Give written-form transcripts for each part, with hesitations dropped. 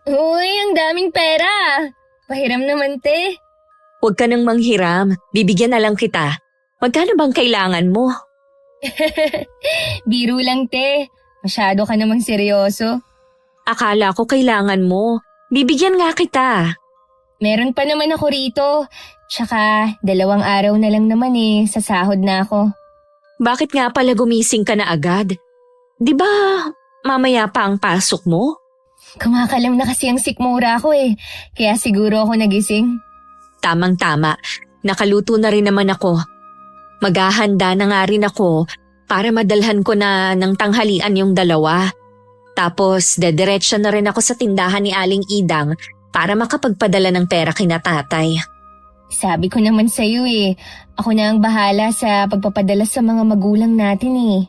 Uy, ang daming pera. Pahiram naman, te. Huwag ka nang manghiram, bibigyan na lang kita. Magkano bang kailangan mo? Biro lang, te. Masyado ka namang seryoso. Akala ko kailangan mo. Bibigyan nga kita. Meron pa naman ako rito. Tsaka, 2 araw na lang naman sa sahod na ako. Bakit nga pala gumising ka na agad? Di ba mamaya pa ang pasok mo? Kumakalam na kasi ang sikmura ko kaya siguro ako nagising. Tamang-tama, nakaluto na rin naman ako. Maghahanda na nga rin ako para madalhan ko na ng tanghalian yung 2. Tapos dediretso na rin ako sa tindahan ni Aling Idang para makapagpadala ng pera kina tatay. Sabi ko naman sa'yo ako na ang bahala sa pagpapadala sa mga magulang natin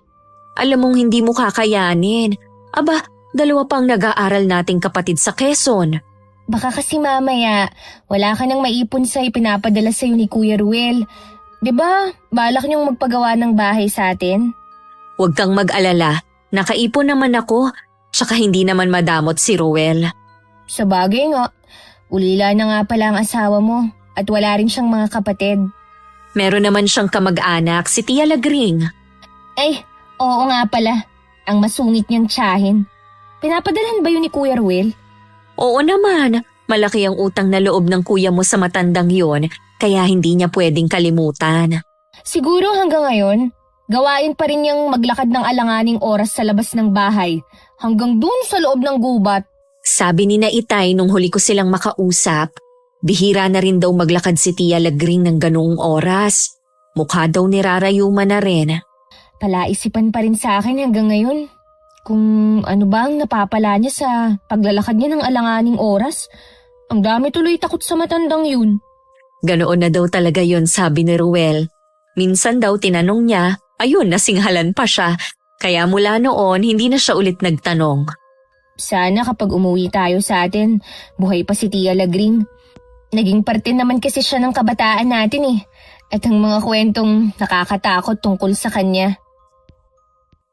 Alam mong hindi mo kakayanin. Aba, 2 pang nag-aaral nating kapatid sa Quezon. Baka kasi mamaya, wala ka nang maipon sa ipinapadala sa'yo ni Kuya Ruel. 'Di ba, balak niyong magpagawa ng bahay sa atin? Huwag kang mag-alala, nakaipon naman ako, tsaka hindi naman madamot si Ruel. Sa bagay nga, ulila na nga pala ang asawa mo at wala rin siyang mga kapatid. Meron naman siyang kamag-anak, si Tia Lagring. Ay, oo nga pala, ang masungit niyang tiyahin. Pinapadalhan ba yun ni Kuya Ruel? Oo naman, malaki ang utang na loob ng kuya mo sa matandang yon, kaya hindi niya pwedeng kalimutan. Siguro hanggang ngayon, gawain pa rin niyang maglakad ng alanganing oras sa labas ng bahay, hanggang dun sa loob ng gubat. Sabi ni na Itay nung huli ko silang makausap, bihira na rin daw maglakad si Tia Lagring ng ganoong oras. Mukha daw nirarayuma na rin. Palaisipan pa rin sa akin hanggang ngayon. Kung ano ba ang napapala niya sa paglalakad niya ng alanganing oras. Ang dami tuloy takot sa matandang yun. Ganoon na daw talaga yon, sabi ni Ruel. Minsan daw tinanong niya, ayun nasinghalan pa siya. Kaya mula noon hindi na siya ulit nagtanong. Sana kapag umuwi tayo sa atin, buhay pa si Tia Lagring. Naging parte naman kasi siya ng kabataan natin At ang mga kwentong nakakatakot tungkol sa kanya.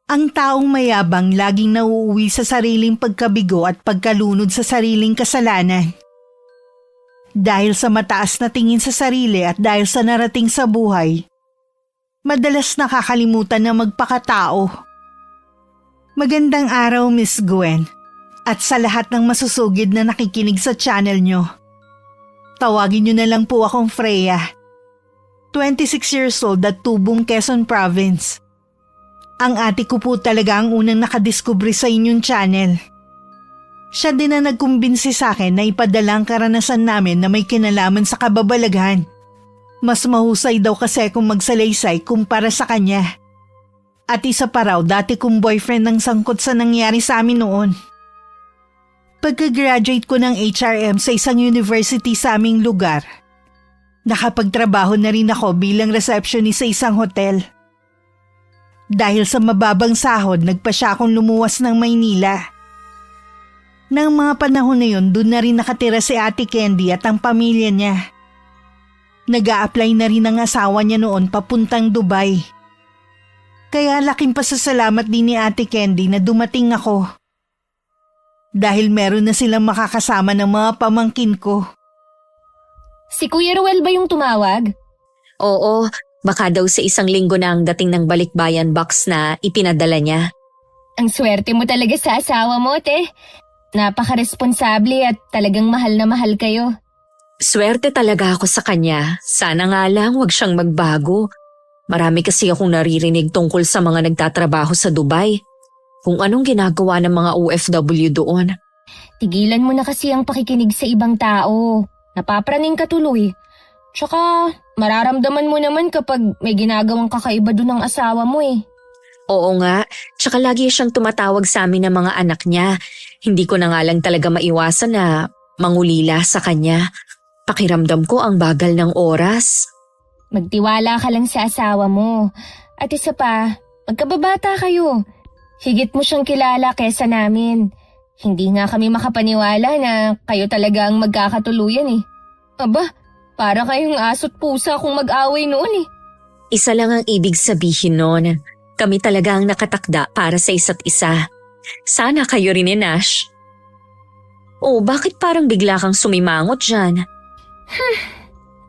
Ang taong mayabang laging nauuwi sa sariling pagkabigo at pagkalunod sa sariling kasalanan. Dahil sa mataas na tingin sa sarili at dahil sa narating sa buhay, madalas nakakalimutan na magpakatao. Magandang araw, Miss Gwen, at sa lahat ng masusugid na nakikinig sa channel nyo. Tawagin nyo na lang po akong Freya, 26 years old at tubong Quezon Province. Ang ate ko po talaga ang unang nakadiskubre sa inyong channel. Siya din na nagkumbinsi sa akin na ipadala ang karanasan namin na may kinalaman sa kababalaghan. Mas mahusay daw kasi kung magsalaysay kumpara sa kanya. At isa pa raw dati kong boyfriend ang sangkot sa nangyari sa amin noon. Pagka-graduate ko ng HRM sa isang university sa aming lugar, nakapagtrabaho na rin ako bilang receptionist sa isang hotel. Dahil sa mababang sahod, nagpa siya akong lumuwas ng Maynila. Nang mga panahon na yun, doon na rin nakatira si Ate Candy at ang pamilya niya. Nag-a-apply na rin ang asawa niya noon papuntang Dubai. Kaya laking pasasalamat din ni Ate Candy na dumating ako. Dahil meron na silang makakasama ng mga pamangkin ko. Si Kuya Ruel ba yung tumawag? Oo, baka daw sa 1 linggo na ang dating ng balikbayan box na ipinadala niya. Ang swerte mo talaga sa asawa mo, te. Napaka-responsable at talagang mahal na mahal kayo. Swerte talaga ako sa kanya. Sana nga lang wag siyang magbago. Marami kasi akong naririnig tungkol sa mga nagtatrabaho sa Dubai. Kung anong ginagawa ng mga OFW doon. Tigilan mo na kasi ang pakikinig sa ibang tao. Napapraning ka tuloy. Tsaka mararamdaman mo naman kapag may ginagawang kakaiba doon ng asawa mo Oo nga, tsaka lagi siyang tumatawag sa amin ng mga anak niya. Hindi ko na nga lang talaga maiwasan na mangulila sa kanya. Pakiramdam ko ang bagal ng oras. Magtiwala ka lang sa asawa mo. At isa pa, magkababata kayo. Higit mo siyang kilala kesa namin. Hindi nga kami makapaniwala na kayo talaga ang magkakatuluyan Aba, para kayong aso't pusa kung mag-away noon Isa lang ang ibig sabihin noon. Kami talaga ang nakatakda para sa isa't isa. Sana kayo rin Nash. Oh, bakit parang bigla kang sumimangot dyan?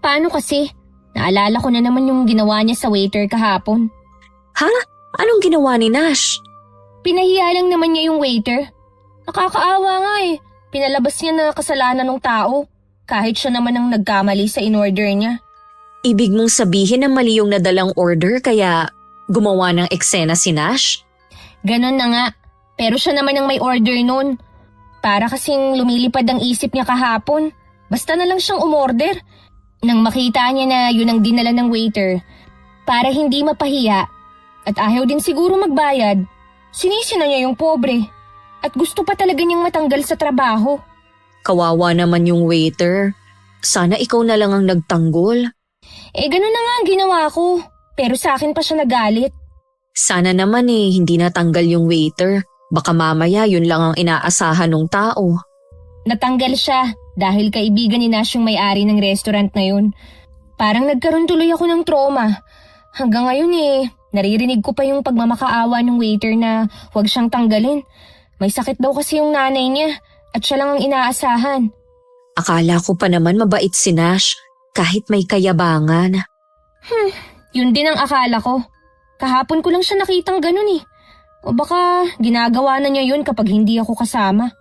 Paano kasi? Naalala ko na naman yung ginawa niya sa waiter kahapon. Ha? Anong ginawa ni Nash? Pinahiya lang naman niya yung waiter. Nakakaawa nga eh. Pinalabas niya na kasalanan ng tao. Kahit siya naman ang nagkamali sa in-order niya. Ibig mong sabihin na mali yung nadalang order kaya gumawa ng eksena si Nash? Ganon na nga. Pero siya naman ang may order nun. Para kasing lumilipad ang isip niya kahapon. Basta na lang siyang umorder. Nang makita niya na yun ang dinala ng waiter, para hindi mapahiya at ayaw din siguro magbayad, sinisi na niya yung pobre. At gusto pa talaga niyang matanggal sa trabaho. Kawawa naman yung waiter. Sana ikaw na lang ang nagtanggol. Ganon na nga ang ginawa ko. Pero sa akin pa siya nagalit. Sana naman hindi natanggal yung waiter. Baka mamaya yun lang ang inaasahan ng tao. Natanggal siya dahil kaibigan ni Nash yung may-ari ng restaurant na yun. Parang nagkaroon tuloy ako ng trauma. Hanggang ngayon naririnig ko pa yung pagmamakaawa ng waiter na huwag siyang tanggalin. May sakit daw kasi yung nanay niya at siya lang ang inaasahan. Akala ko pa naman mabait si Nash kahit may kayabangan. Yun din ang akala ko. Kahapon ko lang siya nakitang ganun O baka ginagawa na niya yun kapag hindi ako kasama.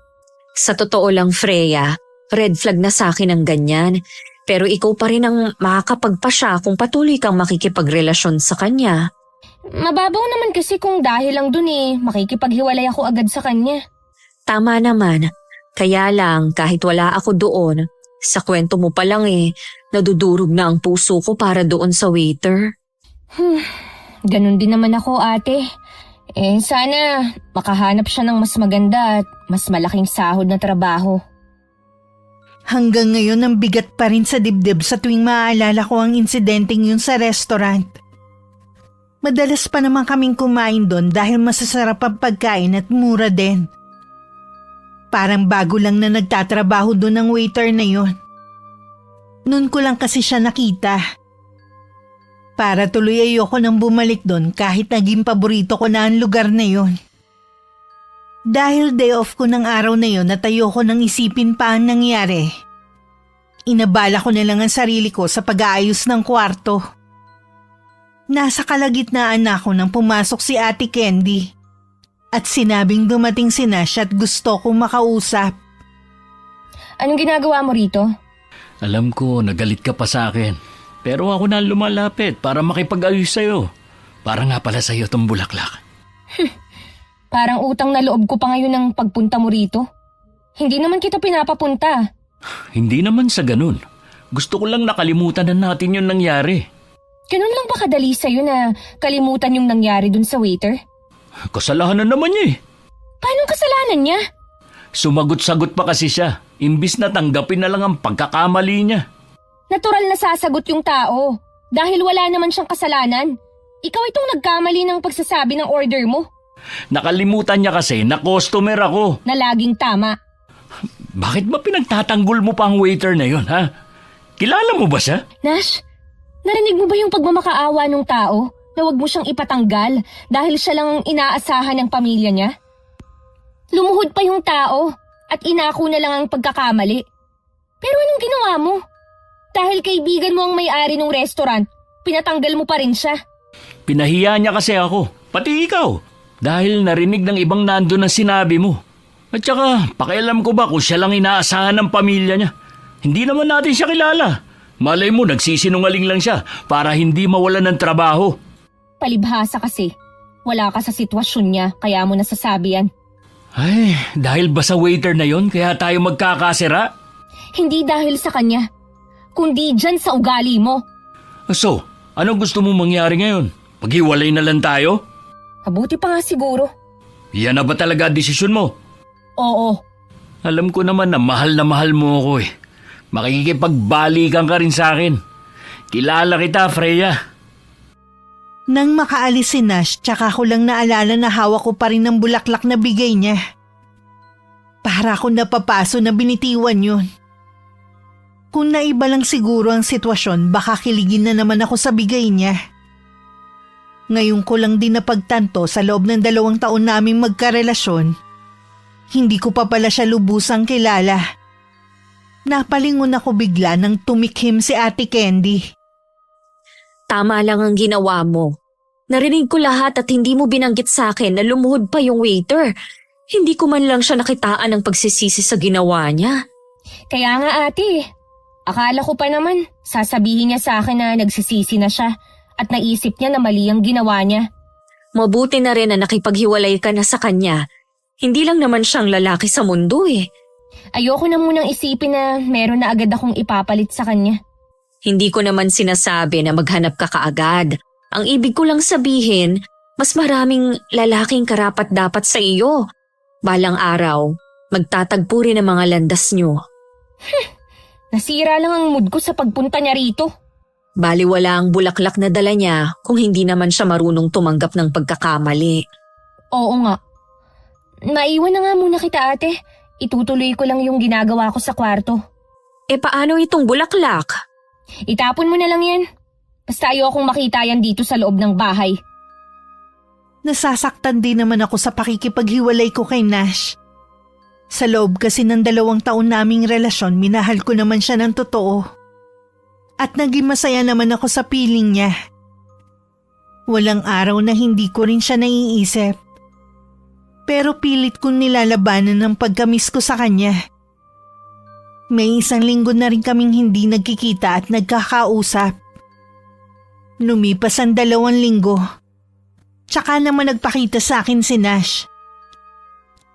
Sa totoo lang, Freya, red flag na sa akin ang ganyan. Pero ikaw pa rin ang makakapagpasya kung patuloy kang makikipagrelasyon sa kanya. Mababaw naman kasi kung dahil lang dun makikipaghiwalay ako agad sa kanya. Tama naman. Kaya lang, kahit wala ako doon, sa kwento mo pa lang nadudurog na ang puso ko para doon sa waiter. Ganun din naman ako, ate. Sana makahanap siya ng mas maganda at mas malaking sahod na trabaho. Hanggang ngayon ang bigat pa rin sa dibdib sa tuwing maaalala ko ang insidenteng yun sa restaurant. Madalas pa naman kaming kumain doon dahil masasarap ang pagkain at mura din. Parang bago lang na nagtatrabaho doon ang waiter na yun. Noon ko lang kasi siya nakita. Para tuloy ayoko nang bumalik doon kahit naging paborito ko na ang lugar na yun. Dahil day off ko ng araw na yun at ayoko nang isipin pa ang nangyari. Inabala ko na lang ang sarili ko sa pag-aayos ng kwarto. Nasa kalagitnaan na ako nang pumasok si Ate Candy. At sinabing dumating si Nash at gusto kong makausap. Anong ginagawa mo rito? Alam ko, nagalit ka pa sa akin. Pero ako na lumalapit para makipag-ayos sa'yo. Para nga pala sa'yo itong bulaklak. Parang utang na loob ko pa ngayon ng pagpunta mo rito. Hindi naman kita pinapapunta. Hindi naman sa ganun. Gusto ko lang nakalimutan na natin yung nangyari. Ganun lang ba kadali sa'yo na kalimutan yung nangyari dun sa waiter? Kasalanan naman niya Paano kasalanan niya? Sumagot-sagot pa kasi siya. Imbis na tanggapin na lang ang pagkakamali niya. Natural na sasagot yung tao. Dahil wala naman siyang kasalanan. Ikaw itong nagkamali ng pagsasabi ng order mo. Nakalimutan niya kasi na customer ako. Na laging tama. Bakit ba pinagtatanggol mo pa ang waiter na yun, ha? Kilala mo ba siya? Nash, narinig mo ba yung pagmamakaawa ng tao na wag mo siyang ipatanggal dahil siya lang ang inaasahan ng pamilya niya? Lumuhod pa yung tao at inako na lang ang pagkakamali. Pero anong ginawa mo? Dahil kaibigan mo ang may-ari ng restaurant, pinatanggal mo pa rin siya. Pinahiya niya kasi ako, pati ikaw. Dahil narinig ng ibang nando na sinabi mo. At saka, pakialam ko ba kung siya lang inaasahan ng pamilya niya? Hindi naman natin siya kilala. Malay mo, nagsisinungaling lang siya para hindi mawalan ng trabaho. Palibhasa kasi. Wala ka sa sitwasyon niya, kaya mo nasasabi yan. Ay, dahil ba sa waiter na yon kaya tayo magkakasira? Hindi dahil sa kanya, kundi dyan sa ugali mo. So, anong gusto mong mangyari ngayon? Paghiwalay na lang tayo? Mabuti pa nga siguro. Yan na ba talaga desisyon mo? Oo. Alam ko naman na mahal mo ako eh. Makikipagbalikan ka rin sa akin. Kilala kita, Freya. Nang makaalis si Nash, tsaka ko lang naalala na hawak ko pa rin ng bulaklak na bigay niya. Para ako napapaso na binitiwan yun. Kung naiba lang siguro ang sitwasyon, baka kiligin na naman ako sa bigay niya. Ngayon ko lang din napagtanto sa loob ng 2 taon naming magkarelasyon Hindi ko pa pala siya lubusang kilala. Napalingon ako bigla nang tumikhim si Ate Candy. Tama lang ang ginawa mo. Narinig ko lahat at hindi mo binanggit sa akin na lumuhod pa yung waiter. Hindi ko man lang siya nakitaan ng pagsisisi sa ginawa niya. Kaya nga ate, akala ko pa naman sasabihin niya sa akin na nagsisisi na siya at naisip niya na mali ang ginawa niya. Mabuti na rin na nakipaghiwalay ka na sa kanya. Hindi lang naman siyang lalaki sa mundo eh. Ayoko na munang isipin na meron na agad akong ipapalit sa kanya. Hindi ko naman sinasabi na maghanap ka kaagad. Ang ibig ko lang sabihin, mas maraming lalaking karapat-dapat sa iyo. Balang araw, magtatagpo rin ang mga landas niyo. Nasira lang ang mood ko sa pagpunta niya rito. Baliwala ang bulaklak na dala niya kung hindi naman siya marunong tumanggap ng pagkakamali. Oo nga. Maiwan na nga muna kita ate. Itutuloy ko lang yung ginagawa ko sa kwarto. Paano itong bulaklak? Itapon mo na lang yan. Basta ayokong makita yan dito sa loob ng bahay. Nasasaktan din naman ako sa pakikipaghiwalay ko kay Nash. Sa loob kasi ng 2 taon naming relasyon, minahal ko naman siya ng totoo. At naging masaya naman ako sa piling niya. Walang araw na hindi ko rin siya naiisip. Pero pilit kong nilalabanan ang pagkamis ko sa kanya. May 1 linggo na rin kaming hindi nagkikita at nagkakausap. Lumipas ang 2 linggo. Tsaka naman nagpakita sa akin si Nash.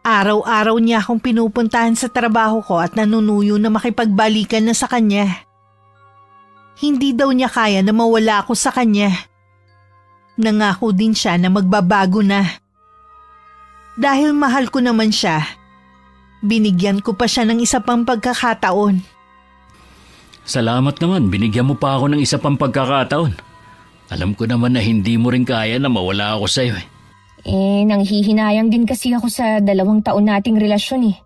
Araw-araw niya akong pinupuntahan sa trabaho ko at nanunuyo na makipagbalikan na sa kanya. Hindi daw niya kaya na mawala ako sa kanya. Nangako din siya na magbabago na. Dahil mahal ko naman siya, binigyan ko pa siya ng isa pang pagkakataon. Salamat naman, binigyan mo pa ako ng isa pang pagkakataon. Alam ko naman na hindi mo rin kaya na mawala ako sa'yo eh. Nanghihinayang din kasi ako sa 2 taon nating relasyon eh.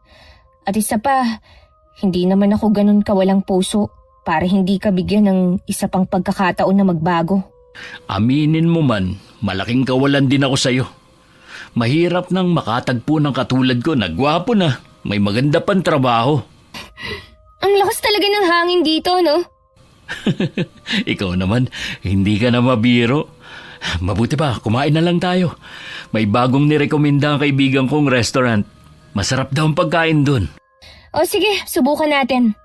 At isa pa, hindi naman ako ganun kawalang puso para hindi ka bigyan ng isa pang pagkakataon na magbago. Aminin mo man, malaking kawalan din ako sa'yo. Mahirap nang makatagpo ng katulad ko na gwapo na, may maganda pang trabaho. Ang lakas talaga ng hangin dito, no? Ikaw naman, hindi ka na mabiro. Mabuti pa, kumain na lang tayo. May bagong nirekomenda ang kaibigan kong restaurant. Masarap daw ang pagkain dun. O sige, subukan natin.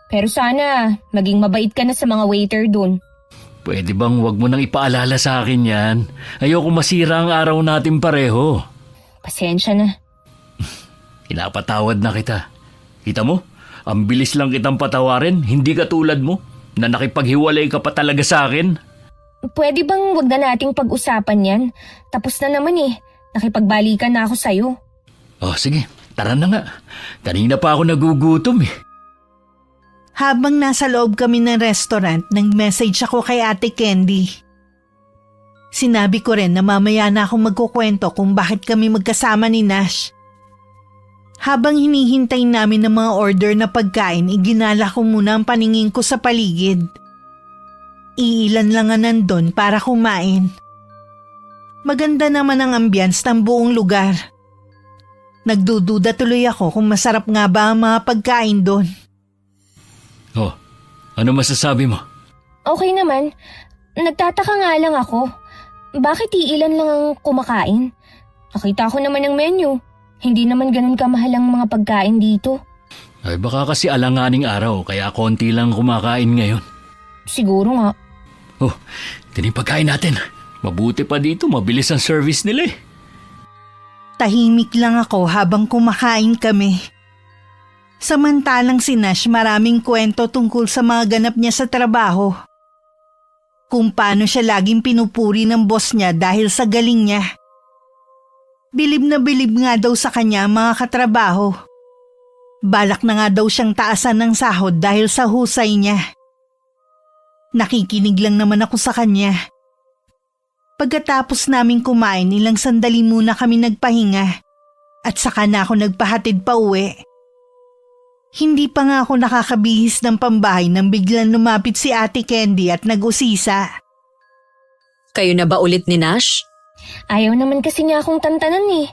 Pero sana, maging mabait ka na sa mga waiter dun. Pwede bang wag mo nang ipaalala sa akin yan? Ayoko masira ang araw natin pareho. Pasensya na. Pinapatawad na kita. Kita mo? Ang bilis lang kitang patawarin, hindi katulad mo na nakipaghiwalay ka pa talaga sa akin. Pwede bang wag na nating pag-usapan yan? Tapos na naman eh. Nakipagbalikan na ako sa'yo. Oh, sige. Tara na nga. Kanina pa ako nagugutom eh. Habang nasa loob kami ng restaurant, nag-message ako kay Ate Candy. Sinabi ko rin na mamaya na akong magkukwento kung bakit kami magkasama ni Nash. Habang hinihintay namin ng mga order na pagkain, iginala ko muna ang paningin ko sa paligid. Iilan lang nga nandun para kumain. Maganda naman ang ambience ng buong lugar. Nagdududa tuloy ako kung masarap nga ba ang mga pagkain doon. Oh, ano masasabi mo? Okay naman. Nagtataka nga lang ako. Bakit iilan lang ang kumakain? Nakita ko naman ang menu. Hindi naman ganun kamahal ang mga pagkain dito. Ay baka kasi alanganing araw kaya konti lang kumakain ngayon. Siguro nga. Oh, ito yung pagkain natin. Mabuti pa dito, mabilis ang service nila eh. Tahimik lang ako habang kumakain kami. Samantalang si Nash maraming kwento tungkol sa mga ganap niya sa trabaho. Kung paano siya laging pinupuri ng boss niya dahil sa galing niya. Bilib na bilib nga daw sa kanya ang mga katrabaho. Balak na nga daw siyang taasan ng sahod dahil sa husay niya. Nakikinig lang naman ako sa kanya. Pagkatapos naming kumain, ilang sandali muna kami nagpahinga at saka na ako nagpahatid pa uwi. Hindi pa nga ako nakakabihis ng pambahay nang biglang lumapit si Ate Candy at nag-usisa. Kayo na ba ulit ni Nash? Ayaw naman kasi niya akong tantanan eh.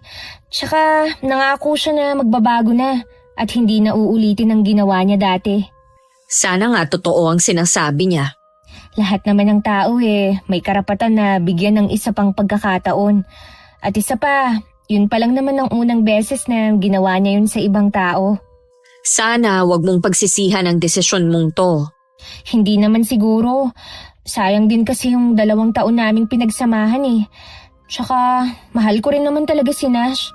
Tsaka nangako siya na magbabago na at hindi na uulitin ang ginawa niya dati. Sana nga totoo ang sinasabi niya. Lahat naman ng tao may karapatan na bigyan ng isa pang pagkakataon. At isa pa, yun pa lang naman ang unang beses na ginawa niya yun sa ibang tao. Sana wag mong pagsisihan ang desisyon mong to. Hindi naman siguro. Sayang din kasi yung 2 taon naming pinagsamahan Tsaka mahal ko rin naman talaga si Nash.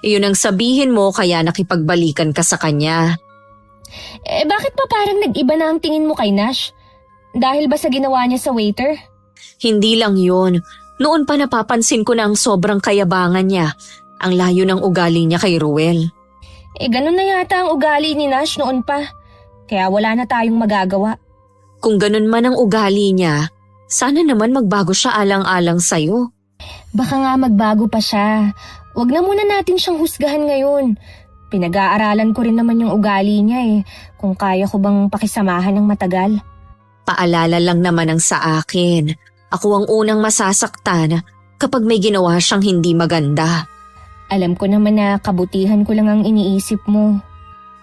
Iyon ang sabihin mo kaya nakipagbalikan ka sa kanya. Bakit pa parang nag-iba na ang tingin mo kay Nash? Dahil ba sa ginawa niya sa waiter? Hindi lang yun. Noon pa napapansin ko na ang sobrang kayabangan niya. Ang layo ng ugali niya kay Ruel. Ganun na yata ang ugali ni Nash noon pa. Kaya wala na tayong magagawa. Kung ganun man ang ugali niya, sana naman magbago siya alang-alang sa'yo. Baka nga magbago pa siya. Huwag na muna natin siyang husgahan ngayon. Pinag-aaralan ko rin naman yung ugali niya kung kaya ko bang pakisamahan ng matagal. Paalala lang naman ang sa akin. Ako ang unang masasaktan kapag may ginawa siyang hindi maganda. Alam ko naman na kabutihan ko lang ang iniisip mo.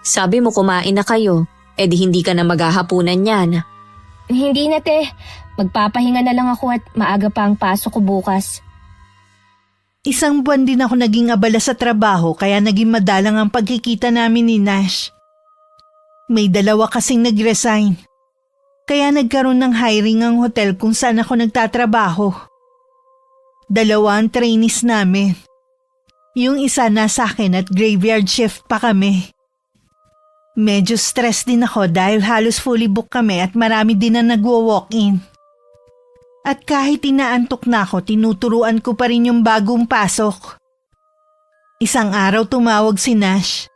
Sabi mo kumain na kayo, di hindi ka na maghahapunan yan. Hindi na te, magpapahinga na lang ako at maaga pa ang pasok ko bukas. 1 buwan din ako naging abala sa trabaho kaya naging madalang ang pagkikita namin ni Nash. May 2 kasing nag-resign. Kaya nagkaroon ng hiring ang hotel kung saan ako nagtatrabaho. 2 ang trainees namin. Yung isa nasa akin at graveyard shift pa kami. Medyo stress din ako dahil halos fully book kami at marami din na nagwo-walk-in. At kahit inaantok na ako, tinuturuan ko pa rin yung bagong pasok. Isang araw tumawag si Nash.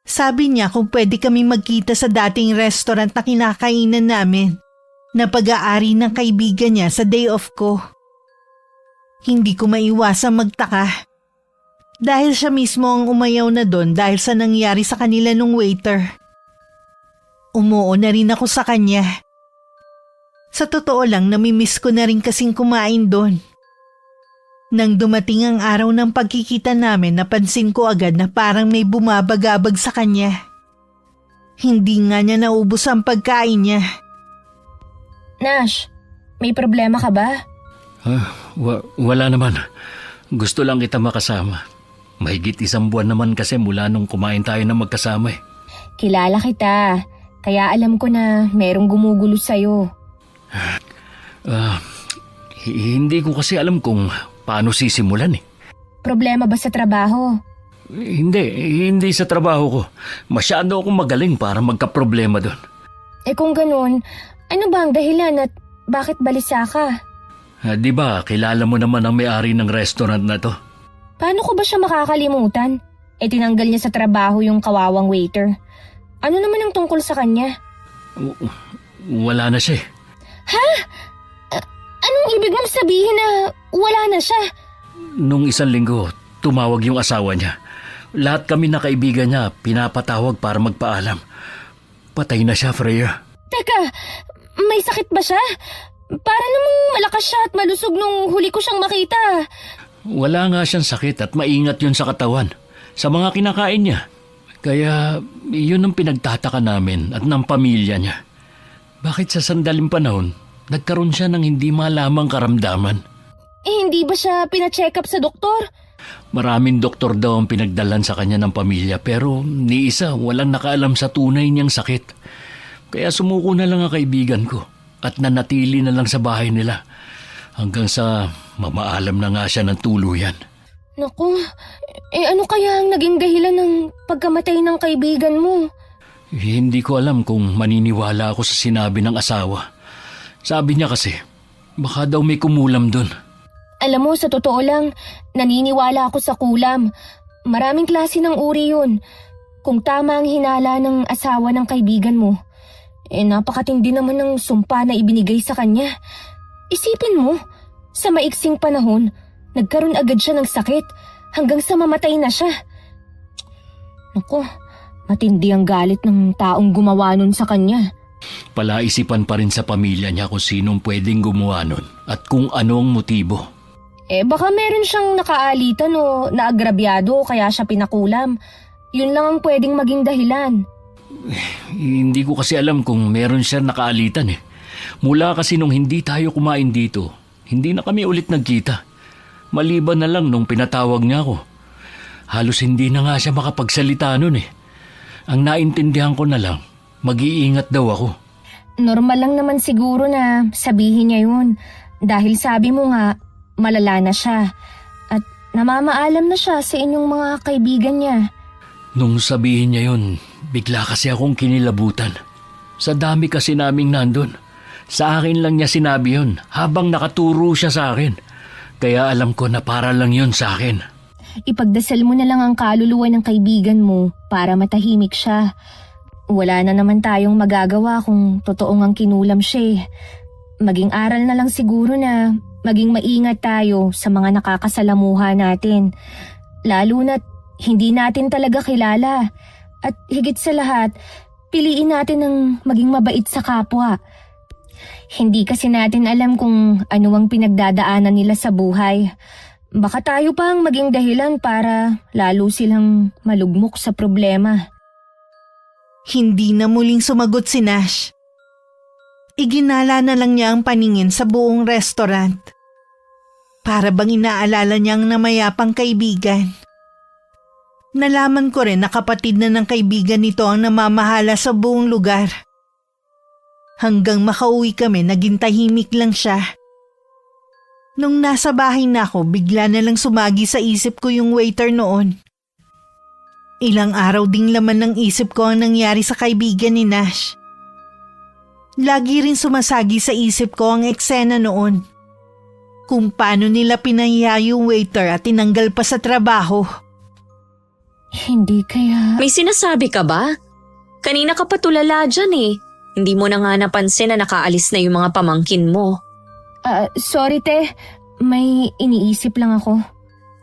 Sabi niya kung pwede kami magkita sa dating restaurant na kinakainan namin na pag-aari ng kaibigan niya sa day off ko. Hindi ko maiwasang magtaka. Dahil siya mismo ang umayaw na doon dahil sa nangyari sa kanila nung waiter. Umuo na rin ako sa kanya. Sa totoo lang, namimiss ko na rin kasing kumain doon. Nang dumating ang araw ng pagkikita namin, napansin ko agad na parang may bumabagabag sa kanya. Hindi nga niya naubos ang pagkain niya. Nash, may problema ka ba? Wala naman. Gusto lang kita makasama. Mahigit 1 buwan naman kasi mula nung kumain tayo na magkasama Kilala kita, kaya alam ko na merong gumugulo sa'yo. Hindi ko kasi alam kung paano sisimulan Problema ba sa trabaho? Hindi sa trabaho ko. Masyado akong magaling para magka-problema doon. Kung ganun, ano ba ang dahilan at bakit balisa ka? Di ba, kilala mo naman ang may-ari ng restaurant na to? Paano ko ba siya makakalimutan? Tinanggal niya sa trabaho yung kawawang waiter. Ano naman ang tungkol sa kanya? Wala na siya Ha? Anong ibig mong sabihin na wala na siya? Nung 1 linggo, tumawag yung asawa niya. Lahat kami na kaibigan niya, pinapatawag para magpaalam. Patay na siya, Freya. Teka, may sakit ba siya? Para namang malakas siya at malusog nung huli ko siyang makita. Wala nga siyang sakit at maingat yun sa katawan. Sa mga kinakain niya. Kaya yun ang pinagtataka namin at ng pamilya niya. Bakit sa sandaling panahon, nagkaroon siya ng hindi malamang karamdaman? Hindi ba siya pina-check up sa doktor? Maraming doktor daw ang pinagdalan sa kanya ng pamilya pero ni isa walang nakaalam sa tunay niyang sakit. Kaya sumuko na lang ang kaibigan ko at nanatili na lang sa bahay nila hanggang sa mamaalam na nga siya ng tuluyan. Naku, ano kaya ang naging dahilan ng pagkamatay ng kaibigan mo? Hindi ko alam kung maniniwala ako sa sinabi ng asawa. Sabi niya kasi, baka daw may kumulam dun. Alam mo, sa totoo lang, naniniwala ako sa kulam. Maraming klase ng uri yun. Kung tama ang hinala ng asawa ng kaibigan mo, napakatindi naman ng sumpa na ibinigay sa kanya. Isipin mo, sa maiksing panahon, nagkaroon agad siya ng sakit hanggang sa mamatay na siya. Naku, matindi ang galit ng taong gumawa nun sa kanya. Palaisipan pa rin sa pamilya niya kung sinong pwedeng gumawa nun at kung ano ang motibo. Baka meron siyang nakaalitan o naagrabyado kaya siya pinakulam. Yun lang ang pwedeng maging dahilan. Hindi ko kasi alam kung meron siya nakaalitan eh. Mula kasi nung hindi tayo kumain dito, hindi na kami ulit nagkita. Maliban na lang nung pinatawag niya ako. Halos hindi na nga siya makapagsalita nun eh. Ang naintindihan ko na lang, mag-iingat daw ako. Normal lang naman siguro na sabihin niya yun. Dahil sabi mo nga, malala na siya. At namamaalam na siya sa inyong mga kaibigan niya. Nung sabihin niya yun, bigla kasi akong kinilabutan. Sa dami kasi naming nandun. Sa akin lang niya sinabi yun habang nakaturo siya sa akin. Kaya alam ko na para lang yun sa akin. Ipagdasal mo na lang ang kaluluwa ng kaibigan mo para matahimik siya. Wala na naman tayong magagawa kung totoong ang kinulam siya. Maging aral na lang siguro na maging maingat tayo sa mga nakakasalamuha natin. Lalo na't hindi natin talaga kilala. At higit sa lahat, piliin natin ang maging mabait sa kapwa. Hindi kasi natin alam kung ano ang pinagdadaanan nila sa buhay. Baka tayo pa ang maging dahilan para lalo silang malugmok sa problema. Hindi na muling sumagot si Nash. Iginala na lang niya ang paningin sa buong restaurant. Para bang inaalala niyang namayapang kaibigan. Nalaman ko rin na kapatid na ng kaibigan nito ang namamahala sa buong lugar. Hanggang makauwi kami, naging tahimik lang siya. Nung nasa bahay na ako, bigla na lang sumagi sa isip ko yung waiter noon. Ilang araw ding laman ng isip ko ang nangyari sa kaibigan ni Nash. Lagi rin sumasagi sa isip ko ang eksena noon. Kung paano nila pinahiya yung waiter at tinanggal pa sa trabaho. Hindi kaya... May sinasabi ka ba? Kanina ka pa tulala dyan eh. Hindi mo na nga napansin na nakaalis na yung mga pamangkin mo. Sorry te, may iniisip lang ako.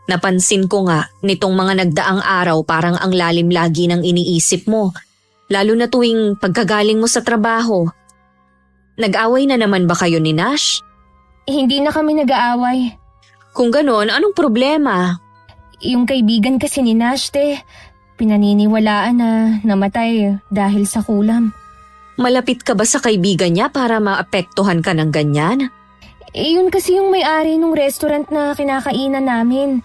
Napansin ko nga, nitong mga nagdaang araw parang ang lalim lagi ng iniisip mo. Lalo na tuwing pagkagaling mo sa trabaho. Nag-away na naman ba kayo ni Nash? Hindi na kami nag-aaway. Kung ganon, anong problema? Yung kaibigan kasi ni Nash te, pinaniniwalaan na namatay dahil sa kulam. Malapit ka ba sa kaibigan niya para maapektuhan ka ng ganyan? Yun kasi yung may-ari ng restaurant na kinakainan namin.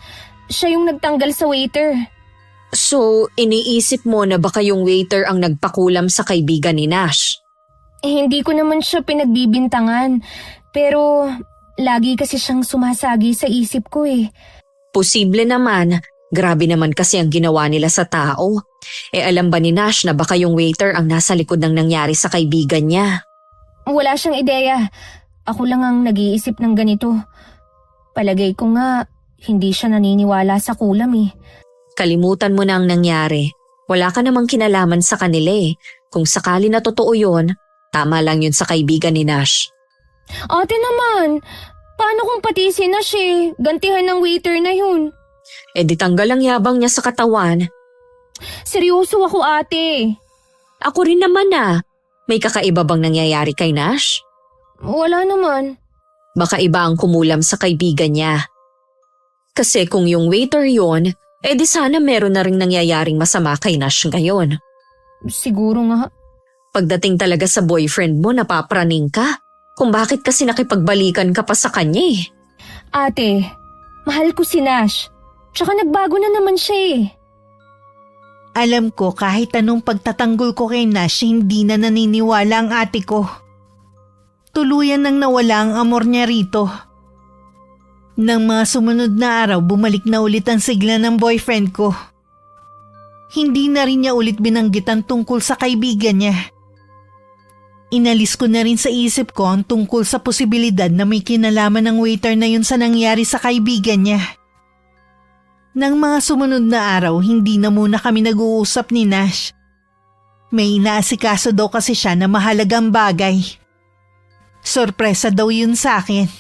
Siya yung nagtanggal sa waiter. So, iniisip mo na baka yung waiter ang nagpakulam sa kaibigan ni Nash? Hindi ko naman siya pinagbibintangan. Pero lagi kasi siyang sumasagi sa isip ko eh. Posible naman. Grabe naman kasi ang ginawa nila sa tao. Alam ba ni Nash na baka yung waiter ang nasa likod ng nangyari sa kaibigan niya? Wala siyang ideya. Ako lang ang nag-iisip ng ganito. Palagay ko nga, hindi siya naniniwala sa kulam eh. Kalimutan mo na ang nangyari. Wala ka namang kinalaman sa kanila eh. Kung sakali na totoo yun, tama lang yun sa kaibigan ni Nash. Ate naman, paano kung pati si Nash eh? Gantihan ng waiter na yun. Di tanggal ang yabang niya sa katawan. Seryoso ako ate. Ako rin naman ah. May kakaiba bang nangyayari kay Nash? Wala naman. Baka iba ang kumulam sa kaibigan niya. Kasi kung yung waiter yun, di sana meron na rin nangyayaring masama kay Nash ngayon. Siguro nga. Pagdating talaga sa boyfriend mo, napapraning ka. Kung bakit kasi nakipagbalikan ka pa sa kanya eh. Ate, mahal ko si Nash. Tsaka nagbago na naman siya eh. Alam ko kahit anong pagtatanggol ko kay Nash, hindi na naniniwala ang ate ko. Tuluyan nang nawala ang amor niya rito. Nang mga sumunod na araw, bumalik na ulit ang sigla ng boyfriend ko. Hindi na rin niya ulit binanggitan tungkol sa kaibigan niya. Inalis ko na rin sa isip ko ang tungkol sa posibilidad na may kinalaman ng waiter na yun sa nangyari sa kaibigan niya. Nang mga sumunod na araw, hindi na muna kami nag-uusap ni Nash. May inaasikaso daw kasi siya na mahalagang bagay. Sorpresa daw yun sa akin.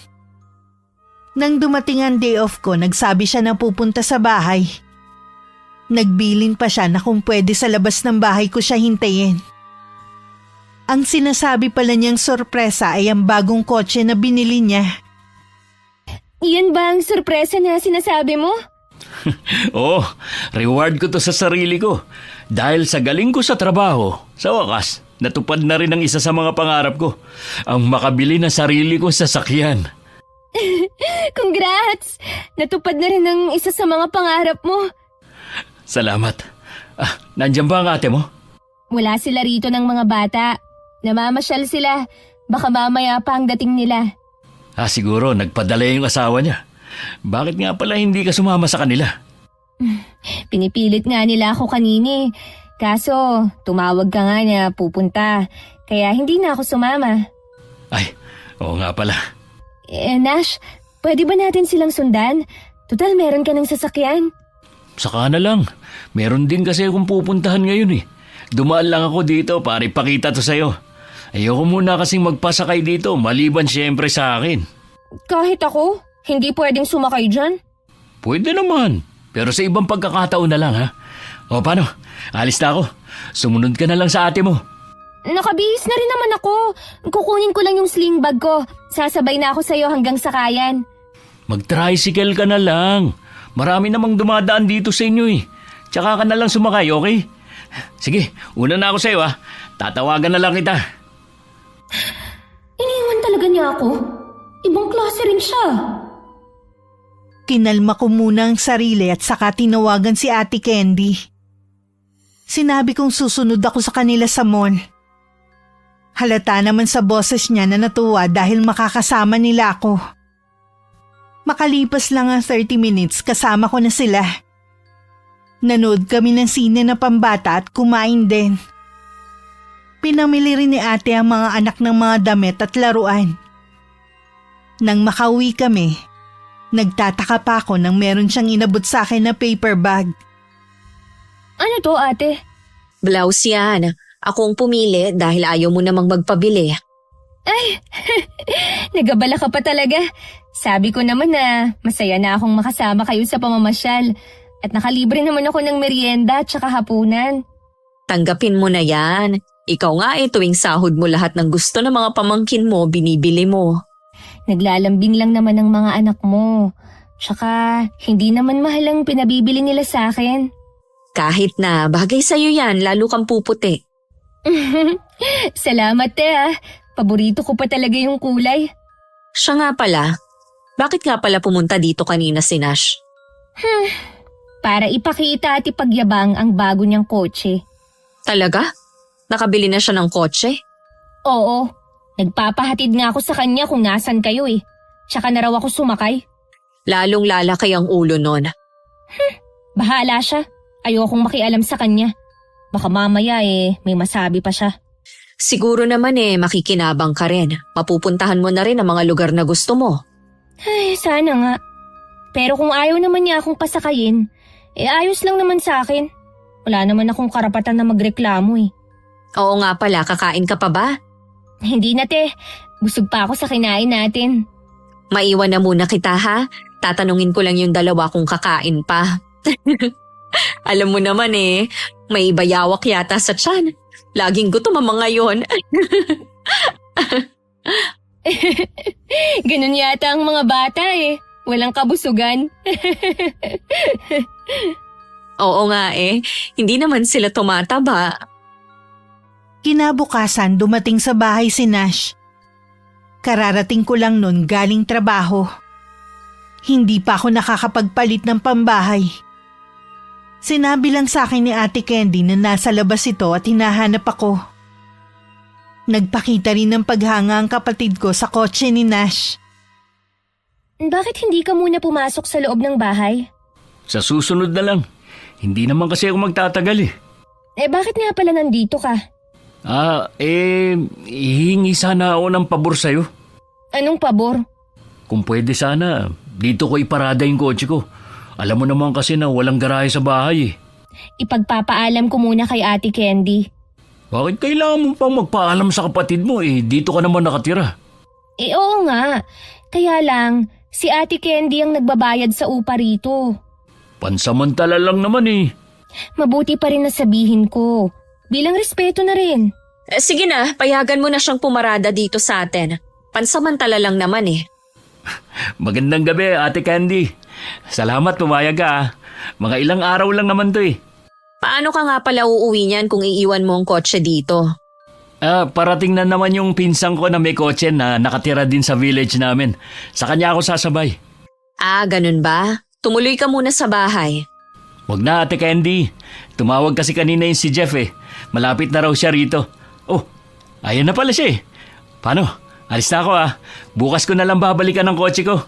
Nang dumating ang day off ko, nagsabi siya na pupunta sa bahay. Nagbilin pa siya na kung pwede sa labas ng bahay ko siya hintayin. Ang sinasabi pala niyang sorpresa ay ang bagong kotse na binili niya. Iyan ba ang sorpresa na sinasabi mo? Oo, reward ko to sa sarili ko. Dahil sa galing ko sa trabaho, sa wakas, natupad na rin ang isa sa mga pangarap ko. Ang makabili ng sarili ko sasakyan. Congrats! Natupad na rin ang isa sa mga pangarap mo. Salamat. Nandiyan ba ang ate mo? Wala sila rito ng mga bata. Namamasyal sila. Baka mamaya pa ang dating nila. Siguro nagpadala yung asawa niya. Bakit nga pala hindi ka sumama sa kanila? Pinipilit nga nila ako kanini. Kaso, tumawag ka nga na pupunta. Kaya hindi na ako sumama. Ay, oo nga pala. Nash, pwede ba natin silang sundan? Total, meron ka ng sasakyan. Saka na lang. Meron din kasi akong pupuntahan ngayon eh. Dumaan lang ako dito para ipakita to sa'yo. Ayoko muna kasing magpasakay dito maliban siyempre sa akin. Kahit ako? Hindi pwedeng sumakay dyan? Pwede naman. Pero sa ibang pagkakataon na lang ha. O paano? Alis na ako. Sumunod ka na lang sa ate mo. Nakabihis na rin naman ako. Kukunin ko lang yung sling bag ko. Sasabay na ako sa'yo hanggang sakayan. Mag-tricycle ka na lang. Marami namang dumadaan dito sa inyo eh. Tsaka ka na lang sumakay, okay? Sige, una na ako sa'yo ha. Tatawagan na lang kita. Iniwan talaga niya ako. Ibang klase rin siya. Kinalma ko muna ang sarili at saka tinawagan si Ate Candy. Sinabi kong susunod ako sa kanila sa mall. Halata naman sa boses niya na natuwa dahil makakasama nila ako. Makalipas lang ang 30 minutes kasama ko na sila. Nanood kami ng sine na pambata at kumain din. Pinamili rin ni ate ang mga anak ng mga damit at laruan. Nang makauwi kami, nagtataka pa ako nang meron siyang inabot sa akin na paper bag. Ano to, ate? Blouse yan. Ako ang pumili dahil ayaw mo namang magpabili. Ay, nagabala ka pa talaga. Sabi ko naman na masaya na akong makasama kayo sa pamamasyal at nakalibre naman ako ng merienda at saka hapunan. Tanggapin mo na yan. Ikaw nga tuwing sahod mo lahat ng gusto ng mga pamangkin mo, binibili mo. Naglalambing lang naman ng mga anak mo. Tsaka hindi naman mahal ang pinabibili nila sa akin. Kahit na bagay sa'yo yan, lalo kang puputi. Salamat Paborito ko pa talaga yung kulay. Siya nga pala. Bakit nga pala pumunta dito kanina si Nash? Para ipakita at ipagyabang ang bago niyang kotse. Talaga? Nakabili na siya ng kotse? Oo. Nagpapahatid nga ako sa kanya kung nasan kayo eh. Tsaka na raw ako sumakay. Lalong lalaki ang ulo nun. Bahala siya. Ayokong makialam sa kanya. Baka mamaya may masabi pa siya. Siguro naman makikinabang ka rin. Mapupuntahan mo na rin ang mga lugar na gusto mo. Ay, sana nga. Pero kung ayaw naman niya akong pasakayin, ayos lang naman sa akin. Wala naman akong karapatan na magreklamo eh. Oo nga pala, kakain ka pa ba? Hindi na busog pa ako sa kinain natin. Maiwan na muna kita ha. Tatanungin ko lang yung dalawa kung kakain pa. Alam mo naman may bayawak yata sa tiyan. Laging gutom ang mga yon. Ganun yata ang mga bata Walang kabusugan. Oo nga hindi naman sila tumataba. Kinabukasan dumating sa bahay si Nash. Kararating ko lang nun galing trabaho. Hindi pa ako nakakapagpalit ng pambahay. Sinabi lang sa akin ni Ate Candy na nasa labas ito at hinahanap ako. Nagpakita rin ng paghanga ang kapatid ko sa kotse ni Nash. Bakit hindi ka muna pumasok sa loob ng bahay? Sa susunod na lang. Hindi naman kasi ako magtatagal Bakit nga pala nandito ka? Hihingi sana ako ng pabor sa'yo. Anong pabor? Kung pwede sana, dito ko iparada yung kotse ko. Alam mo naman kasi na walang garahe sa bahay Ipagpapaalam ko muna kay Ate Candy. Bakit kailangan mo pang magpaalam sa kapatid mo dito ka naman nakatira? Oo nga. Kaya lang, si Ate Candy ang nagbabayad sa upa rito. Pansamantala lang naman Mabuti pa rin na sabihin ko. Bilang respeto na rin. Sige na, payagan mo na siyang pumarada dito sa atin. Pansamantala lang naman Magandang gabi, Ate Candy. Salamat pumayag ka ah. Mga ilang araw lang naman to eh. Paano ka nga pala uuwi niyan kung iiwan mo ang kotse dito? Parating na naman yung pinsang ko na may kotse na nakatira din sa village namin. Sa kanya ako sasabay. Ganun ba? Tumuloy ka muna sa bahay. Wag na, Ate Candy. Tumawag kasi kanina yung si Jeff eh. Malapit na raw siya rito. Oh, ayan na pala siya eh. Paano? Alis na ako ah. Bukas ko na lang babalikan ang kotse ko.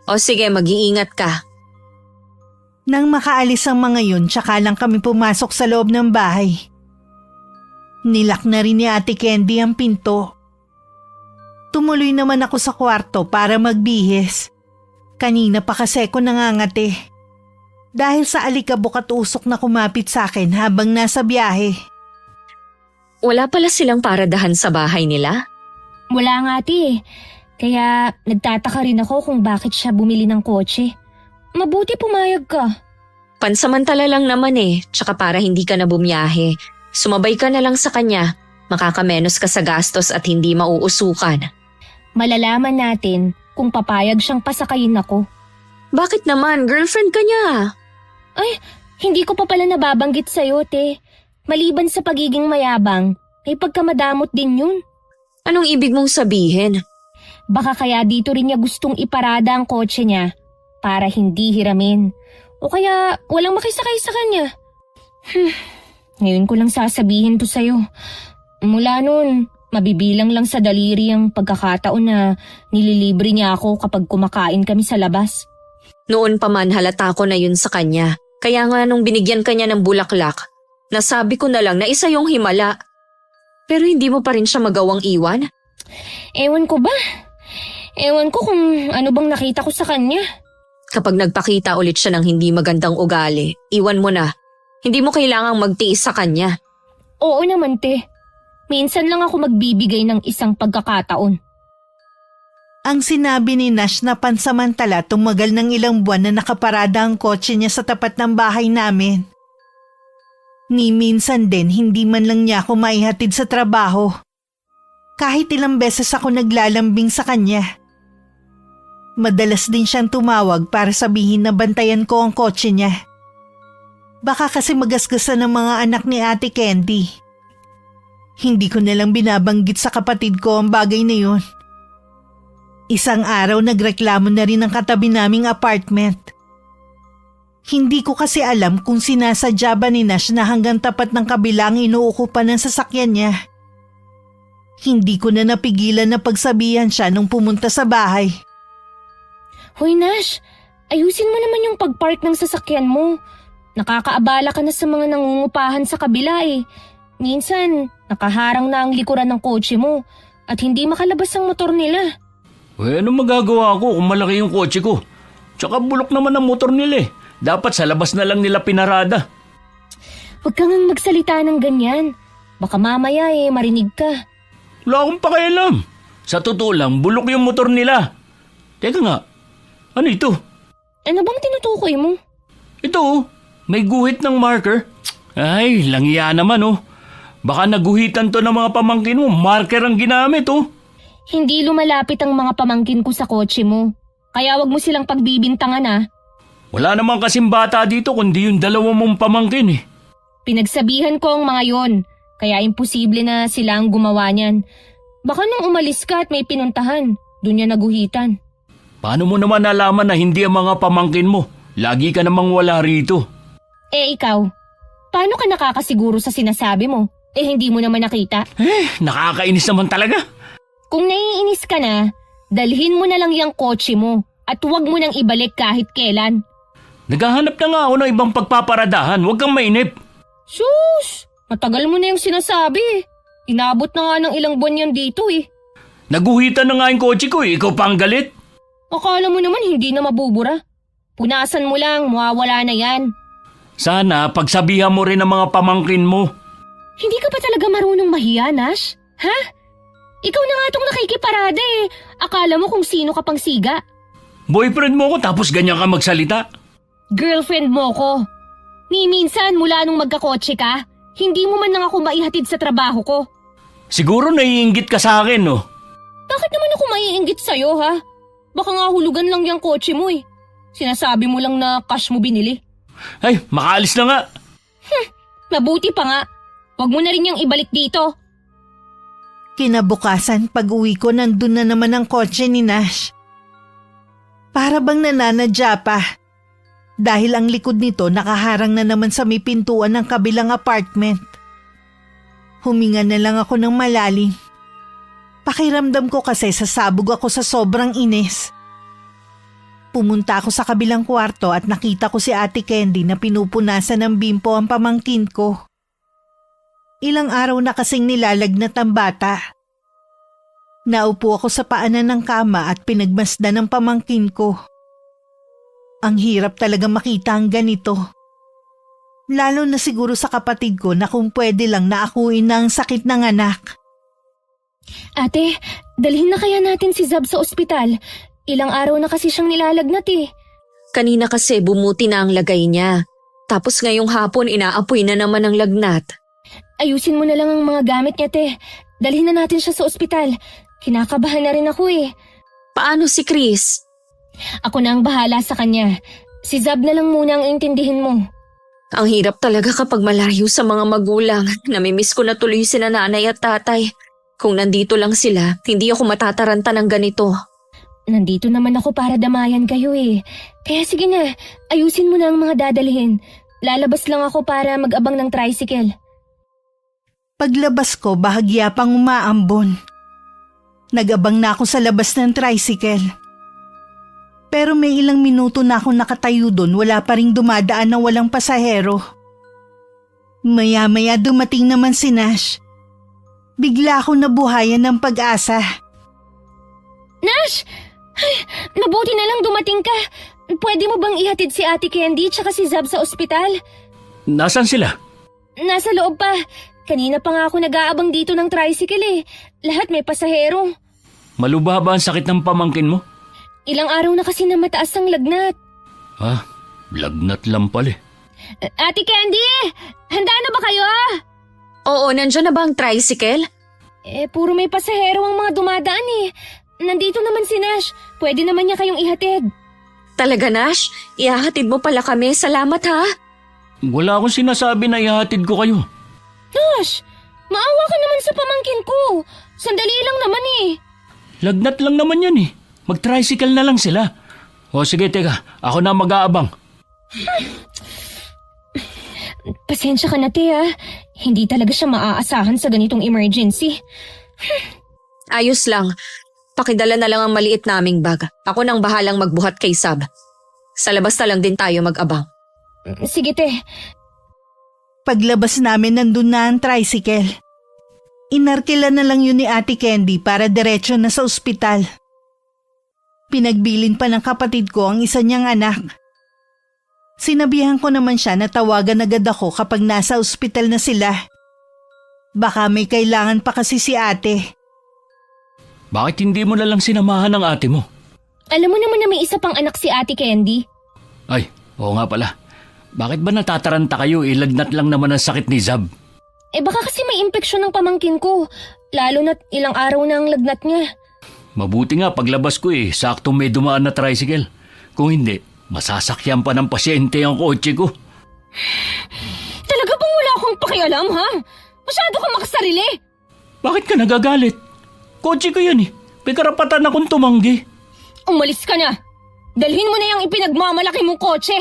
O sige, mag-iingat ka. Nang makaalis ang mga yun, tsaka lang kami pumasok sa loob ng bahay. Nilak na rin ni Ate Candy ang pinto. Tumuloy naman ako sa kwarto para magbihis. Kanina pa kasi ako nangangati. Dahil sa alikabok at usok na kumapit sa akin habang nasa biyahe. Wala pala silang paradahan sa bahay nila? Wala nga ate. Kaya nagtataka rin ako kung bakit siya bumili ng kotse. Mabuti pumayag ka. Pansamantala lang naman tsaka para hindi ka na bumiyahe. Sumabay ka na lang sa kanya. Makakamenos ka sa gastos at hindi mauusukan. Malalaman natin kung papayag siyang pasakayin ako. Bakit naman? Girlfriend ka niya. Ay, hindi ko pa pala nababanggit sa'yo, te. Maliban sa pagiging mayabang, ay pagkamadamot din yun. Anong ibig mong sabihin? Baka kaya dito rin niya gustong iparada ang kotse niya para hindi hiramin. O kaya walang makisakay sa kanya. Ngayon ko lang sasabihin to sa'yo. Mula nun, mabibilang lang sa daliri ang pagkakataon na nililibre niya ako kapag kumakain kami sa labas. Noon pa man halata ko na yun sa kanya. Kaya nga nung binigyan ka niya ng bulaklak, nasabi ko na lang na isa yung himala. Pero hindi mo pa rin siya magawang iwan? Ewan ko ba? Ewan ko kung ano bang nakita ko sa kanya. Kapag nagpakita ulit siya ng hindi magandang ugali, iwan mo na. Hindi mo kailangang magtiis sa kanya. Oo naman, te. Minsan lang ako magbibigay ng isang pagkakataon. Ang sinabi ni Nash na pansamantala tumagal ng ilang buwan na nakaparada ang kotse niya sa tapat ng bahay namin. Ni minsan din hindi man lang niya ako maihatid sa trabaho. Kahit ilang beses ako naglalambing sa kanya. Madalas din siyang tumawag para sabihin na bantayan ko ang kotse niya. Baka kasi magasgasan ng mga anak ni Ate Candy. Hindi ko nalang binabanggit sa kapatid ko ang bagay na yun. Isang araw nagreklamo na rin ang katabi naming apartment. Hindi ko kasi alam kung sinasadya ba ni Nash na hanggang tapat ng kabilang inuukupan ng sasakyan niya. Hindi ko na napigilan na pagsabihan siya nung pumunta sa bahay. Hoy Nash, ayusin mo naman yung pagpark ng sasakyan mo. Nakakaabala ka na sa mga nangungupahan sa kabila eh. Minsan, nakaharang na ang likuran ng kotse mo at hindi makalabas ang motor nila. Ano magagawa ko kung malaki yung kotse ko? Tsaka bulok naman ang motor nila eh. Dapat sa labas na lang nila pinarada. Huwag kang magsalita ng ganyan. Baka mamaya marinig ka. Wala akong pakialam. Sa totoo lang, bulok yung motor nila. Teka nga, ano ito? Ano bang tinutukoy mo? Ito, may guhit ng marker. Ay, langya naman oh. Baka naguhitan to ng mga pamangkin mo, marker ang ginamit oh. Hindi lumalapit ang mga pamangkin ko sa kotse mo. Kaya wag mo silang pagbibintangan ah. Wala naman kasing bata dito kundi yung dalawa mong pamangkin eh. Pinagsabihan ko ang mga yon. Kaya imposible na sila ang gumawa niyan. Baka nung umalis ka at may pinuntahan, doon niya naguhitan. Paano mo naman nalaman na hindi ang mga pamangkin mo? Lagi ka namang wala rito. Ikaw, paano ka nakakasiguro sa sinasabi mo? Hindi mo naman nakita. Nakakainis naman talaga. Kung naiinis ka na, dalhin mo na lang yung kotse mo at huwag mo nang ibalik kahit kailan. Naghahanap na nga ako ng ibang pagpaparadahan, huwag kang mainip. Sus! Matagal mo na yung sinasabi. Inabot na nga ng ilang buwan yan dito eh. Naguhitan na nga yung kotse ko eh, ikaw pa ang galit. Akala mo naman hindi na mabubura. Punasan mo lang, mawawala na yan. Sana pagsabihan mo rin ang mga pamangkin mo. Hindi ka pa talaga marunong mahiya, Nash? Ha? Ikaw na nga itong nakikiparada eh. Akala mo kung sino ka pang siga. Boyfriend mo ko tapos ganyan ka magsalita. Girlfriend mo ko. Ni minsan mula nung magkakotse ka, hindi mo man lang ako maihatid sa trabaho ko. Siguro naiinggit ka sa akin, no? Bakit naman ako maiinggit sa'yo, ha? Baka nga hulugan lang yung kotse mo eh. Sinasabi mo lang na cash mo binili. Ay, makaalis na nga. Mabuti pa nga. Huwag mo na rin yung ibalik dito. Kinabukasan pag-uwi ko nandun na naman ang kotse ni Nash. Para bang nananadya pa. Dahil ang likod nito nakaharang na naman sa may pintuan ng kabilang apartment. Huminga na lang ako ng malalim. Pakiramdam ko kasi sasabog ako sa sobrang inis. Pumunta ako sa kabilang kwarto at nakita ko si Ate Candy na pinupunasan ng bimpo ang pamangkin ko. Ilang araw na kasing nilalagnat ang bata. Naupo ako sa paanan ng kama at pinagmasdan ng pamangkin ko. Ang hirap talaga makita ang ganito. Lalo na siguro sa kapatid ko na kung pwede lang naakuin na ang sakit ng anak. Ate, dalhin na kaya natin si Zab sa ospital. Ilang araw na kasi siyang nilalagnat eh. Kanina kasi bumuti na ang lagay niya. Tapos ngayong hapon inaapoy na naman ang lagnat. Ayusin mo na lang ang mga gamit niya, te. Dalhin na natin siya sa ospital. Kinakabahan na rin ako eh. Paano si Chris? Ako na ang bahala sa kanya. Si Zab na lang muna ang intindihin mo. Ang hirap talaga kapag malayo sa mga magulang. Namimiss ko na tuloy sina nanay at tatay. Kung nandito lang sila, hindi ako matataranta ng ganito. Nandito naman ako para damayan kayo eh. Kaya sige na, ayusin mo na ang mga dadalhin. Lalabas lang ako para mag-abang ng tricycle. Paglabas ko, bahagya pang umaambon. Nag-abang na ako sa labas ng tricycle. Pero may ilang minuto na ako nakatayo doon, wala pa ring dumadaan na walang pasahero. Maya-maya dumating naman si Nash. Bigla akong nabuhayan ng pag-asa. Nash! Ay, mabuti na lang dumating ka. Pwede mo bang ihatid si Ate Candy tsaka si Zab sa ospital? Nasaan sila? Nasa loob pa. Kanina pa nga ako nag-aabang dito ng tricycle eh. Lahat may pasahero. Malubha ba ang sakit ng pamangkin mo? Ilang araw na kasi na mataas ang lagnat. Lagnat lang pala. Ate Candy! Handa na ba kayo? Oo, nandiyan na ba ang tricycle? Puro may pasahero ang mga dumadaan eh. Nandito naman si Nash. Pwede naman niya kayong ihatid. Talaga, Nash? Ihahatid mo pala kami. Salamat ha. Wala akong sinasabi na ihatid ko kayo. Nash! Maawa ka naman sa pamangkin ko. Sandali lang naman eh. Lagnat lang naman yan eh. Mag-tricycle na lang sila. O sige, teka. Ako na mag-aabang. Pasensya ka na, te ha. Hindi talaga siya maaasahan sa ganitong emergency. Ayos lang. Pakidala na lang ang maliit naming bag. Ako nang bahalang magbuhat kay Sab. Sa labas na lang din tayo mag-abang. Sige, te. Paglabas namin nandun na ang tricycle. Inarkila na lang yun ni Ate Candy para diretsyo na sa ospital. Pinagbilin pa ng kapatid ko ang isa niyang anak. Sinabihan ko naman siya na tawagan agad ako kapag nasa ospital na sila. Baka may kailangan pa kasi si ate. Bakit hindi mo na lang sinamahan ng ate mo? Alam mo naman na may isa pang anak si Ate Candy. Ay, oo nga pala. Bakit ba natataranta kayo? Lagnat lang naman ang sakit ni Zab. Baka kasi may impeksyon ng pamangkin ko. Lalo na't ilang araw na ang lagnat niya. Mabuti nga paglabas ko saktong may dumaan na tricycle. Kung hindi, masasakyan pa ng pasyente ang kotse ko. Talaga bang wala akong pakialam, ha? Masyado kang makasarili. Bakit ka nagagalit? Kotse ko yan eh. May karapatan akong tumanggi. Umalis ka na. Dalhin mo na yung ipinagmamalaki mong kotse.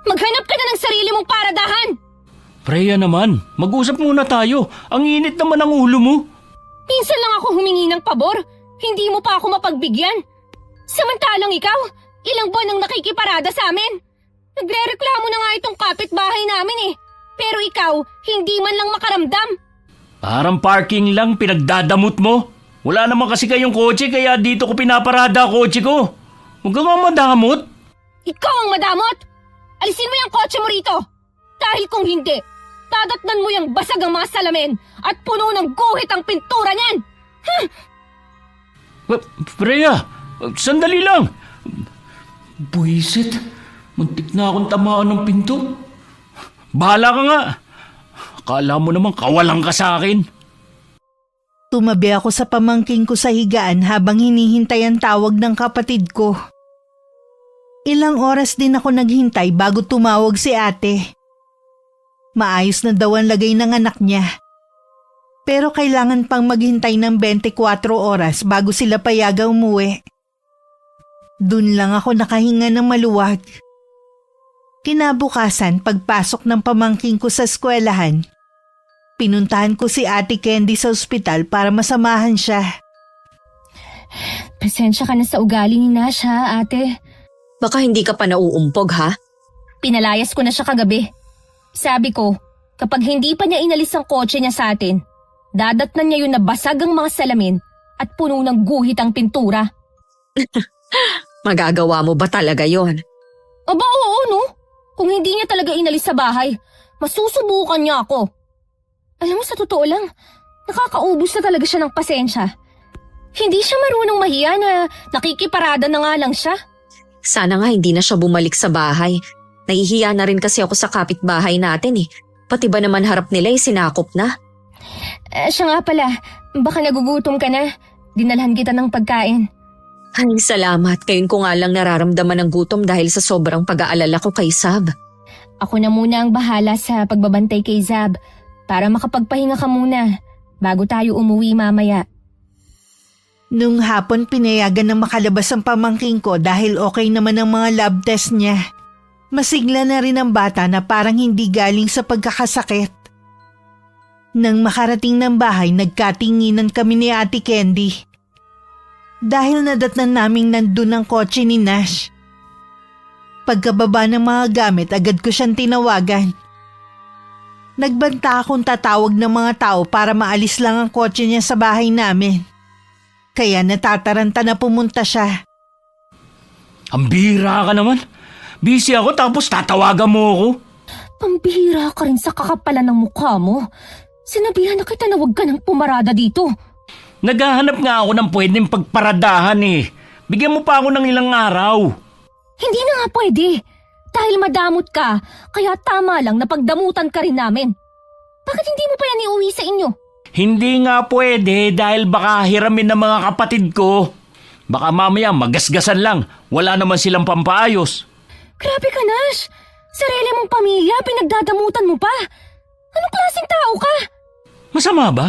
Maghanap ka na ng sarili mong paradahan. Freya naman, mag-usap muna tayo. Ang init naman ang ulo mo. Minsan lang ako humingi ng pabor. Hindi mo pa ako mapagbigyan. Samantalang ikaw, ilang buwan nang nakikiparada sa amin. Nagre-reklamo na nga itong kapitbahay namin eh. Pero ikaw, hindi man lang makaramdam. Parang parking lang pinagdadamot mo. Wala naman kasi kayong kotse kaya dito ko pinaparada ang kotse ko. Huwag ka nga madamot. Ikaw ang madamot. Alisin mo yung kotse mo rito. Dahil kung hindi, tadatnan mo yung basag ang mga salamin at puno ng guhit ang pintura niyan. Freya, sandali lang. Buisit, muntik na akong tamaan ng pinto. Bahala ka nga. Akala mo naman kawalang ka sa akin. Tumabi ako sa pamangking ko sa higaan habang hinihintay ang tawag ng kapatid ko. Ilang oras din ako naghintay bago tumawag si ate. Maayos na daw ang lagay ng anak niya. Pero kailangan pang maghintay ng 24 oras bago sila payaga umuwi. Dun lang ako nakahinga ng maluwag. Kinabukasan, pagpasok ng pamangking ko sa eskwelahan, pinuntahan ko si Ate Candy sa ospital para masamahan siya. Pasensya ka na sa ugali ni Nash ha, ate. Baka hindi ka pa nauumpog ha? Pinalayas ko na siya kagabi. Sabi ko, kapag hindi pa niya inalis ang kotse niya sa atin, dadatnan niya yun na basag ang mga salamin at puno ng guhit ang pintura. Magagawa mo ba talaga yon? Aba oo no, kung hindi niya talaga inalis sa bahay, masusubukan niya ako. Alam mo sa totoo lang, nakakaubos na talaga siya ng pasensya. Hindi siya marunong mahiya na nakikiparada na nga lang siya. Sana nga hindi na siya bumalik sa bahay. Nahihiya na rin kasi ako sa kapitbahay natin eh. Pati ba naman harap nila sinakop na? Siya nga pala, baka nagugutom ka na. Dinalhan kita ng pagkain. Ay, salamat. Kayon ko nga lang nararamdaman ng gutom dahil sa sobrang pag-aalala ko kay Sab. Ako na muna ang bahala sa pagbabantay kay Zab para makapagpahinga ka muna bago tayo umuwi mamaya. Nung hapon pinayagan na makalabas ang pamangking ko dahil okay naman ang mga lab test niya. Masigla na rin ang bata na parang hindi galing sa pagkakasakit. Nang makarating ng bahay, nagkatinginan kami ni Ate Candy. Dahil nadatnan naming nandun ang kotse ni Nash. Pagkababa ng mga gamit, agad ko siyang tinawagan. Nagbanta akong tatawag ng mga tao para maalis lang ang kotse niya sa bahay namin. Kaya natataranta na pumunta siya. Ang bihira ka naman. Busy ako tapos tatawagan mo ako. Pambihira ka rin sa kakapalan ng mukha mo. Sinabihan na kita na huwag ka nang pumarada dito. Naghahanap nga ako ng pwedeng pagparadahan eh. Bigyan mo pa ako ng ilang araw. Hindi na nga pwede. Dahil madamot ka, kaya tama lang na pagdamutan ka rin namin. Bakit hindi mo pa yan iuwi sa inyo? Hindi nga pwede dahil baka hiramin ng mga kapatid ko. Baka mamaya magasgasan lang. Wala naman silang pampaayos. Grabe ka, Nash. Sarili mong pamilya, pinagdadamutan mo pa. Anong klaseng tao ka? Masama ba?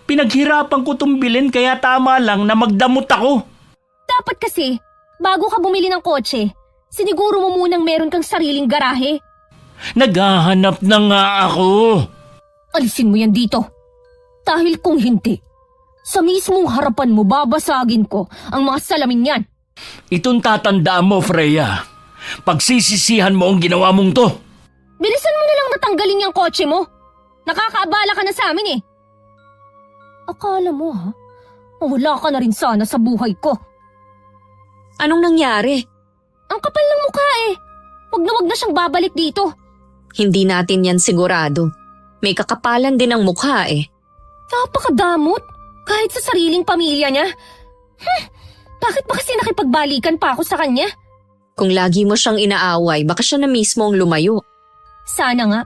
Pinaghirapan ko tumbilin kaya tama lang na magdamot ako. Dapat kasi, bago ka bumili ng kotse, siniguro mo munang meron kang sariling garahe. Naghahanap na nga ako. Alisin mo yan dito. Dahil kung hindi, sa mismong harapan mo babasagin ko ang mga salamin yan. Itong tatandaan mo, Freya. Pagsisisihan mo ang ginawa mong to. Bilisan mo na lang natanggalin yung kotse mo. Nakakaabala ka na sa amin eh. Akala mo ha, wala ka na rin sana sa buhay ko. Anong nangyari? Ang kapal ng mukha eh. Wag na siyang babalik dito. Hindi natin yan sigurado. May kakapalan din ang mukha eh. Napakadamot. Kahit sa sariling pamilya niya. Bakit ba kasi nakipagbalikan pa ako sa kanya? Kung lagi mo siyang inaaway, baka siya na mismo ang lumayo. Sana nga.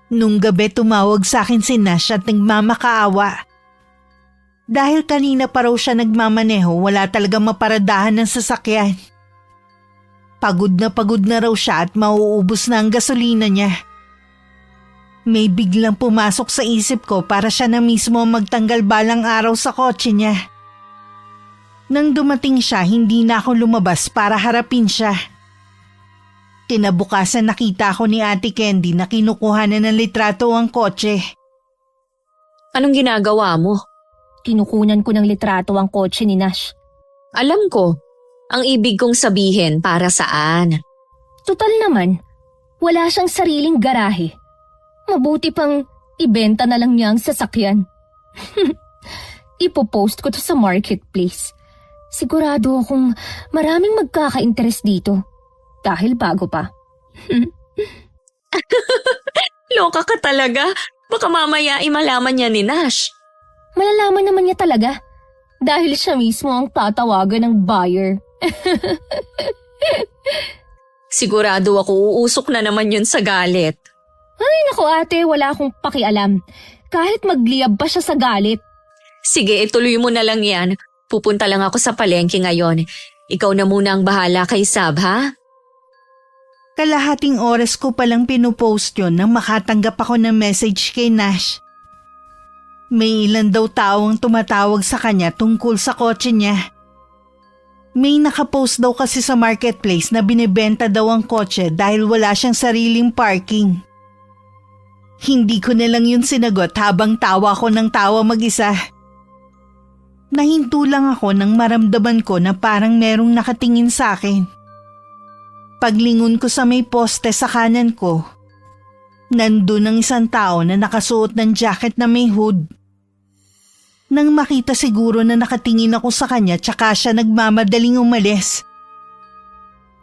Nung gabi tumawag sa akin si Nash at nagmamakaawa. Dahil kanina pa raw siya nagmamaneho, wala talagang maparadahan ng sasakyan. Pagod na raw siya at mauubos na ang gasolina niya. May biglang pumasok sa isip ko para siya na mismo magtanggal balang araw sa kotse niya. Nang dumating siya, hindi na ako lumabas para harapin siya. Kinabukasan nakita ko ni Ate Candy na kinukuha na ng litrato ang kotse. Anong ginagawa mo? Kinukunan ko ng litrato ang kotse ni Nash. Alam ko, ang ibig kong sabihin para saan. Tutal naman, wala siyang sariling garahe. Mabuti pang ibenta na lang niya ang sasakyan. Ipopost ko to sa marketplace. Sigurado akong maraming magkaka-interest dito. Dahil bago pa. Loka ka talaga. Baka mamaya malaman niya ni Nash. Malalaman naman niya talaga. Dahil siya mismo ang tatawagan ng buyer. Sigurado ako uusok na naman yun sa galit. Ay naku ate, wala akong pakialam. Kahit magliyab pa siya sa galit. Sige, ituloy mo na lang yan. Pupunta lang ako sa palengke ngayon. Ikaw na muna ang bahala kay Sab, ha? Kalahating oras ko palang pinupost yun nang makatanggap ako ng message kay Nash. May ilan daw tao ang tumatawag sa kanya tungkol sa kotse niya. May nakapost daw kasi sa marketplace na binibenta daw ang kotse dahil wala siyang sariling parking. Hindi ko na lang yun sinagot habang tawa ko ng tawa mag-isa. Nahinto lang ako nang maramdaman ko na parang merong nakatingin sa akin. Paglingon ko sa may poste sa kanan ko, nandun ang isang tao na nakasuot ng jacket na may hood. Nang makita siguro na nakatingin ako sa kanya tsaka siya nagmamadaling umalis.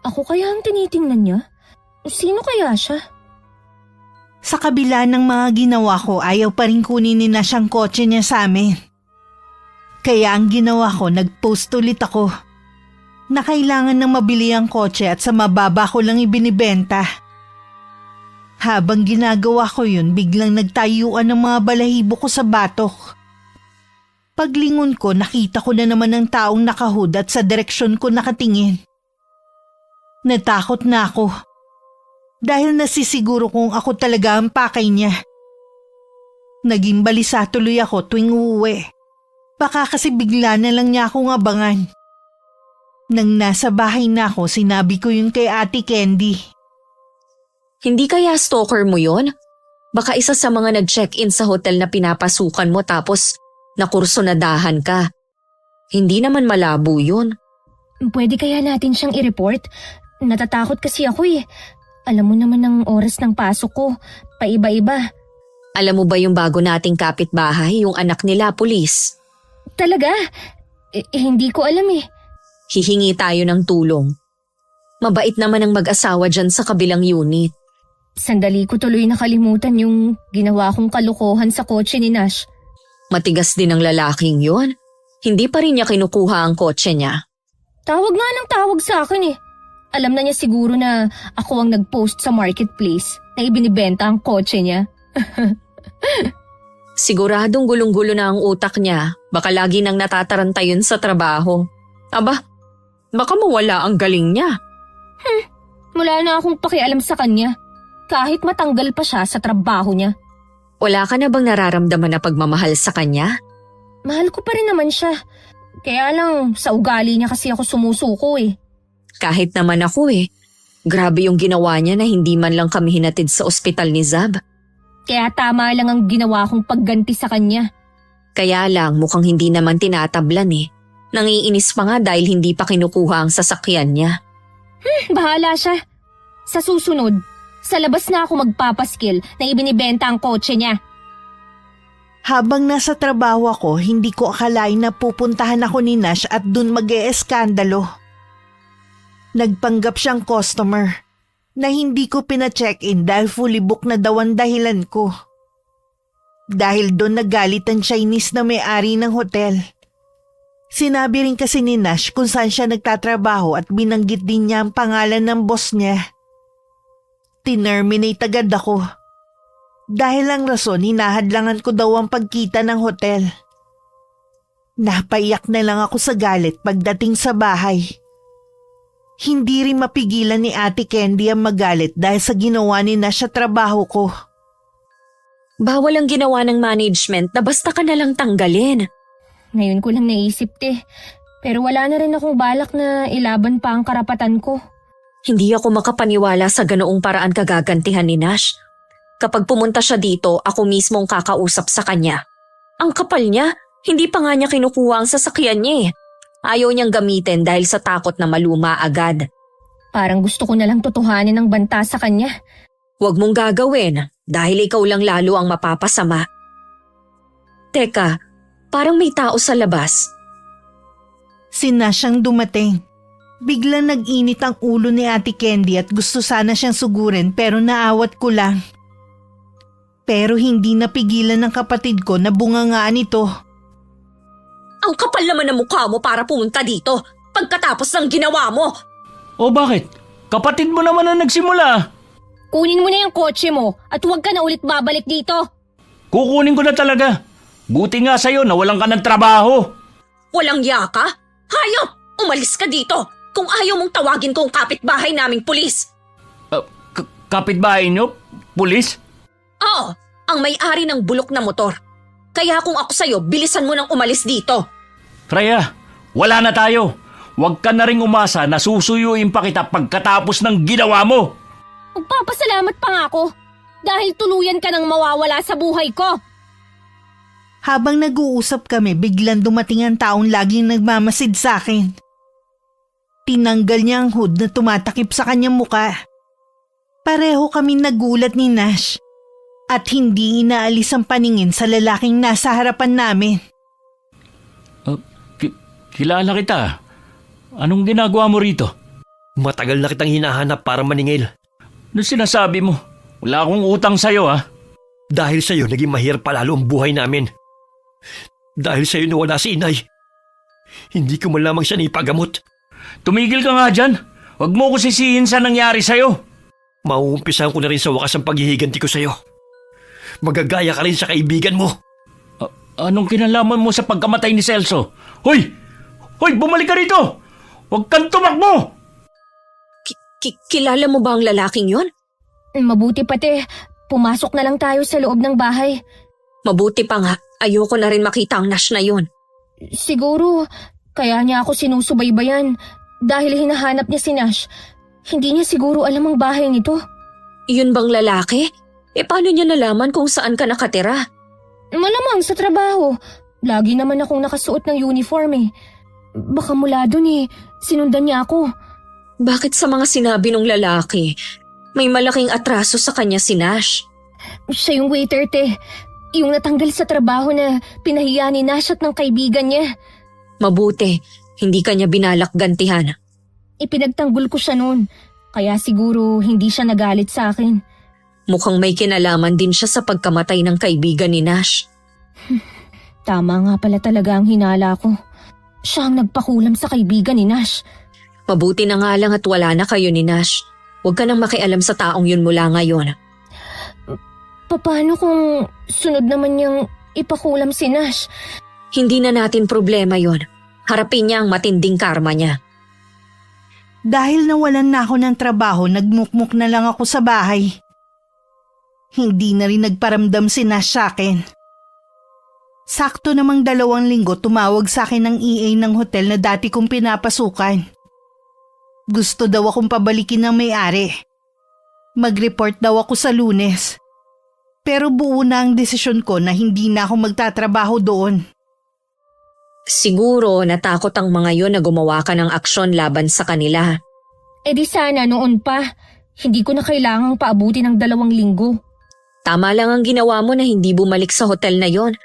Ako kaya ang tinitingnan niya? Sino kaya siya? Sa kabila ng mga ginawa ko, ayaw pa rin kunin ni Nash ang kotse niya sa amin. Kaya ang ginawa ko, nag-post ulit ako na kailangan ng mabili ang kotse at sa mababa ko lang ibinibenta. Habang ginagawa ko yun, biglang nagtayuan ng mga balahibo ko sa batok. Paglingon ko, nakita ko na naman ang taong nakahood at sa direksyon ko nakatingin. Natakot na ako dahil nasisiguro kong ako talaga ang pakay niya. Naging balisa tuloy ako tuwing uuwi. Baka kasi bigla na lang niya akong abangan. Nang nasa bahay na ako, sinabi ko yun kay Ate Candy. Hindi kaya stalker mo yon? Baka isa sa mga nag-check-in sa hotel na pinapasukan mo tapos nakursunadahan ka. Hindi naman malabo yun. Pwede kaya natin siyang i-report? Natatakot kasi ako eh. Alam mo naman ang oras ng pasok ko. Paiba-iba. Alam mo ba yung bago nating kapitbahay, yung anak nila, pulis? Talaga? Hindi ko alam eh. Hihingi tayo ng tulong. Mabait naman ang mag-asawa dyan sa kabilang unit. Sandali ko tuloy nakalimutan yung ginawa kong kalokohan sa kotse ni Nash. Matigas din ang lalaking yon. Hindi pa rin niya kinukuha ang kotse niya. Tawag nga ng tawag sa akin eh. Alam na niya siguro na ako ang nag-post sa marketplace na ibinibenta ang kotse niya. Siguradong gulong-gulo na ang utak niya. Baka lagi nang natataranta yun sa trabaho. Aba, baka mawala ang galing niya. Wala na akong pakialam sa kanya. Kahit matanggal pa siya sa trabaho niya. Wala ka na bang nararamdaman na pagmamahal sa kanya? Mahal ko pa rin naman siya. Kaya lang sa ugali niya kasi ako sumusuko eh. Kahit naman ako eh. Grabe yung ginawa niya na hindi man lang kami hinatid sa ospital ni Zab. Kaya tama lang ang ginawa kong pagganti sa kanya. Kaya lang mukhang hindi naman tinatablan eh. Nangiinis pa nga dahil hindi pa kinukuha ang sasakyan niya. Bahala siya. Sa susunod, sa labas na ako magpapaskil na ibinibenta ang kotse niya. Habang nasa trabaho ako, hindi ko akalain na pupuntahan ako ni Nash at dun mag-e-eskandalo. Nagpanggap siyang customer na hindi ko pina-check-in dahil fully book na daw ang dahilan ko. Dahil doon nagalit ang Chinese na may-ari ng hotel. Sinabi rin kasi ni Nash kung saan siya nagtatrabaho at binanggit din niya ang pangalan ng boss niya. Tinerminate agad ako. Dahil ang rason, hinahadlangan ko daw ang pagkita ng hotel. Napaiyak na lang ako sa galit pagdating sa bahay. Hindi rin mapigilan ni Ate Candy ang magalit dahil sa ginawa ni Nash sa trabaho ko. Bawal ang ginawa ng management na basta ka na lang tanggalin. Ngayon ko lang naisip pero wala na rin akong balak na ilaban pa ang karapatan ko. Hindi ako makapaniwala sa ganoong paraan kagagantihan ni Nash. Kapag pumunta siya dito, ako mismong kakausap sa kanya. Ang kapal niya, hindi pa nga niya kinukuha ang sasakyan niya eh. Ayaw niyang gamitin dahil sa takot na maluma agad. Parang gusto ko na lang tutuhanin ng banta sa kanya. Huwag mong gagawin dahil ikaw lang lalo ang mapapasama. Teka, parang may tao sa labas. Si Nash ang dumating. Biglang nag-init ang ulo ni Ate Candy at gusto sana siyang sugurin pero naawat ko lang. Pero hindi napigilan ng kapatid ko na bungangaan ito. Ang kapal naman ng mukha mo para pumunta dito pagkatapos ng ginawa mo. O bakit? Kapatid mo naman ang nagsimula. Kunin mo na yung kotse mo at huwag ka na ulit babalik dito. Kukunin ko na talaga. Buti nga sa'yo na walang ka ng trabaho. Walang yaka? Hayop! Umalis ka dito! Kung ayaw mong tawagin ko ang kapitbahay naming pulis. Kapitbahay niyo? Pulis? Oo, ang may-ari ng bulok na motor. Kaya kung ako sa'yo, bilisan mo nang umalis dito. Freya, wala na tayo. Huwag ka na ring umasa na susuyuin pa kita pagkatapos ng ginawa mo. Magpapasalamat pa nga ako dahil tuluyan ka nang mawawala sa buhay ko. Habang nag-uusap kami, biglang dumating ang taong laging nagmamasid sa akin. Tinanggal niya ang hood na tumatakip sa kanyang muka. Pareho kami nagulat ni Nash at hindi inaalis ang paningin sa lalaking nasa harapan namin. Kilala kita. Anong ginagawa mo rito? Matagal na kitang hinahanap para maningil. Ano sinasabi mo? Wala akong utang sa'yo ha. Dahil sa'yo naging mahirap palalo ang buhay namin. Dahil sa'yo nawala si inay. Hindi ko man lamang siya naipagamot. Tumigil ka nga dyan. Huwag mo ko sisihin sa nangyari sa'yo. Mauumpisahan ko na rin sa wakas ang paghihiganti ko sa'yo. Magagaya ka rin sa kaibigan mo. Anong kinalaman mo sa pagkamatay ni Celso? Hoy! Hoy, bumalik ka rito! Huwag kang tumakbo! Kilala mo ba ang lalaking yon? Mabuti pati, pumasok na lang tayo sa loob ng bahay. Mabuti pa nga, ayoko na rin makita ang Nash na yon. Siguro, kaya niya ako sinusubaybayan dahil hinahanap niya si Nash. Hindi niya siguro alam ang bahay nito. Iyon bang lalaki? Paano niya nalaman kung saan ka nakatira? Malamang sa trabaho. Lagi naman akong nakasuot ng uniform eh. Baka mula dun sinundan niya ako. Bakit sa mga sinabi ng lalaki, may malaking atraso sa kanya si Nash? Siya yung waiter, te. Yung natanggal sa trabaho na pinahiya ni Nash at ng kaibigan niya. Mabuti, hindi kanya binalak gantihan. Ipinagtanggol ko siya noon, kaya siguro hindi siya nagalit sa akin. Mukhang may kinalaman din siya sa pagkamatay ng kaibigan ni Nash. Tama nga pala talaga ang hinala ko. Siya ang nagpakulam sa kaibigan ni Nash. Mabuti na nga lang at wala na kayo ni Nash. Huwag ka nang makialam sa taong yun mula ngayon. Paano kung sunod naman niyang ipakulam si Nash? Hindi na natin problema yon. Harapin niya ang matinding karma niya. Dahil nawalan na ako ng trabaho, nagmukmuk na lang ako sa bahay. Hindi na rin nagparamdam si Nash sa akin. Sakto namang 2 linggo tumawag sa akin ng EA ng hotel na dati kong pinapasukan. Gusto daw akong pabalikin ng may-ari. Mag-report daw ako sa Lunes. Pero buo na ang desisyon ko na hindi na ako magtatrabaho doon. Siguro natakot ang mga yon na gumawa ka ng aksyon laban sa kanila. Di sana noon pa. Hindi ko na kailangang paabuti ng 2 linggo. Tama lang ang ginawa mo na hindi bumalik sa hotel na yon.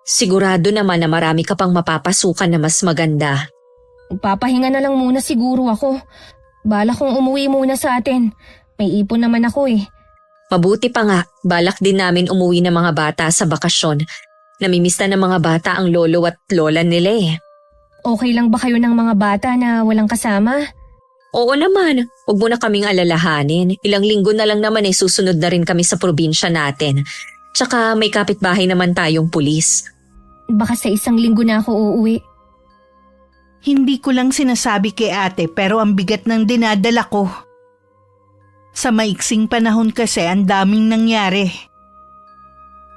Sigurado naman na marami ka pang mapapasukan na mas maganda. Papahinga na lang muna siguro ako. Balak kong umuwi muna sa atin. May ipon naman ako eh. Mabuti pa nga, balak din namin umuwi ng mga bata sa bakasyon. Namimista ng mga bata ang lolo at lola nila eh. Okay lang ba kayo ng mga bata na walang kasama? Oo naman, huwag mo na kaming alalahanin. Ilang linggo na lang naman susunod na rin kami sa probinsya natin. Tsaka may kapitbahay naman tayong pulis. Baka sa 1 linggo na ako uuwi. Hindi ko lang sinasabi kay ate pero ang bigat ng dinadala ko. Sa maiksing panahon kasi ang daming nangyari.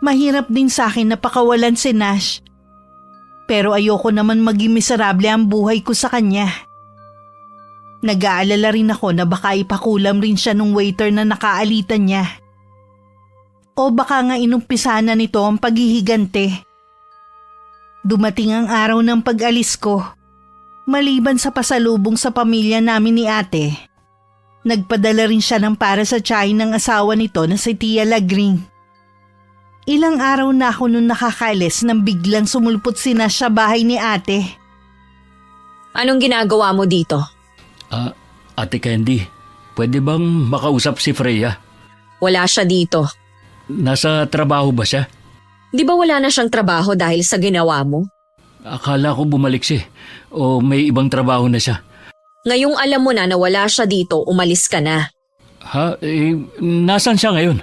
Mahirap din sa akin na pakawalan si Nash. Pero ayoko naman maging miserable ang buhay ko sa kanya. Nag-aalala rin ako na baka ipakulam rin siya nung waiter na nakaalitan niya. O baka nga inumpisa na nito ang paghihigante. Dumating ang araw ng pag-alis ko. Maliban sa pasalubong sa pamilya namin ni ate, nagpadala rin siya ng para sa tiyahin ng asawa nito na si Tia Lagring. Ilang araw na ako nung nakakaalis nang biglang sumulpot si Nash sa bahay ni ate. Anong ginagawa mo dito? Ate Candy, pwede bang makausap si Freya? Wala siya dito. Nasa trabaho ba siya? Di ba wala na siyang trabaho dahil sa ginawa mo? Akala ko bumalik siya o may ibang trabaho na siya. Ngayong alam mo na wala siya dito, umalis ka na. Ha? Nasaan siya ngayon?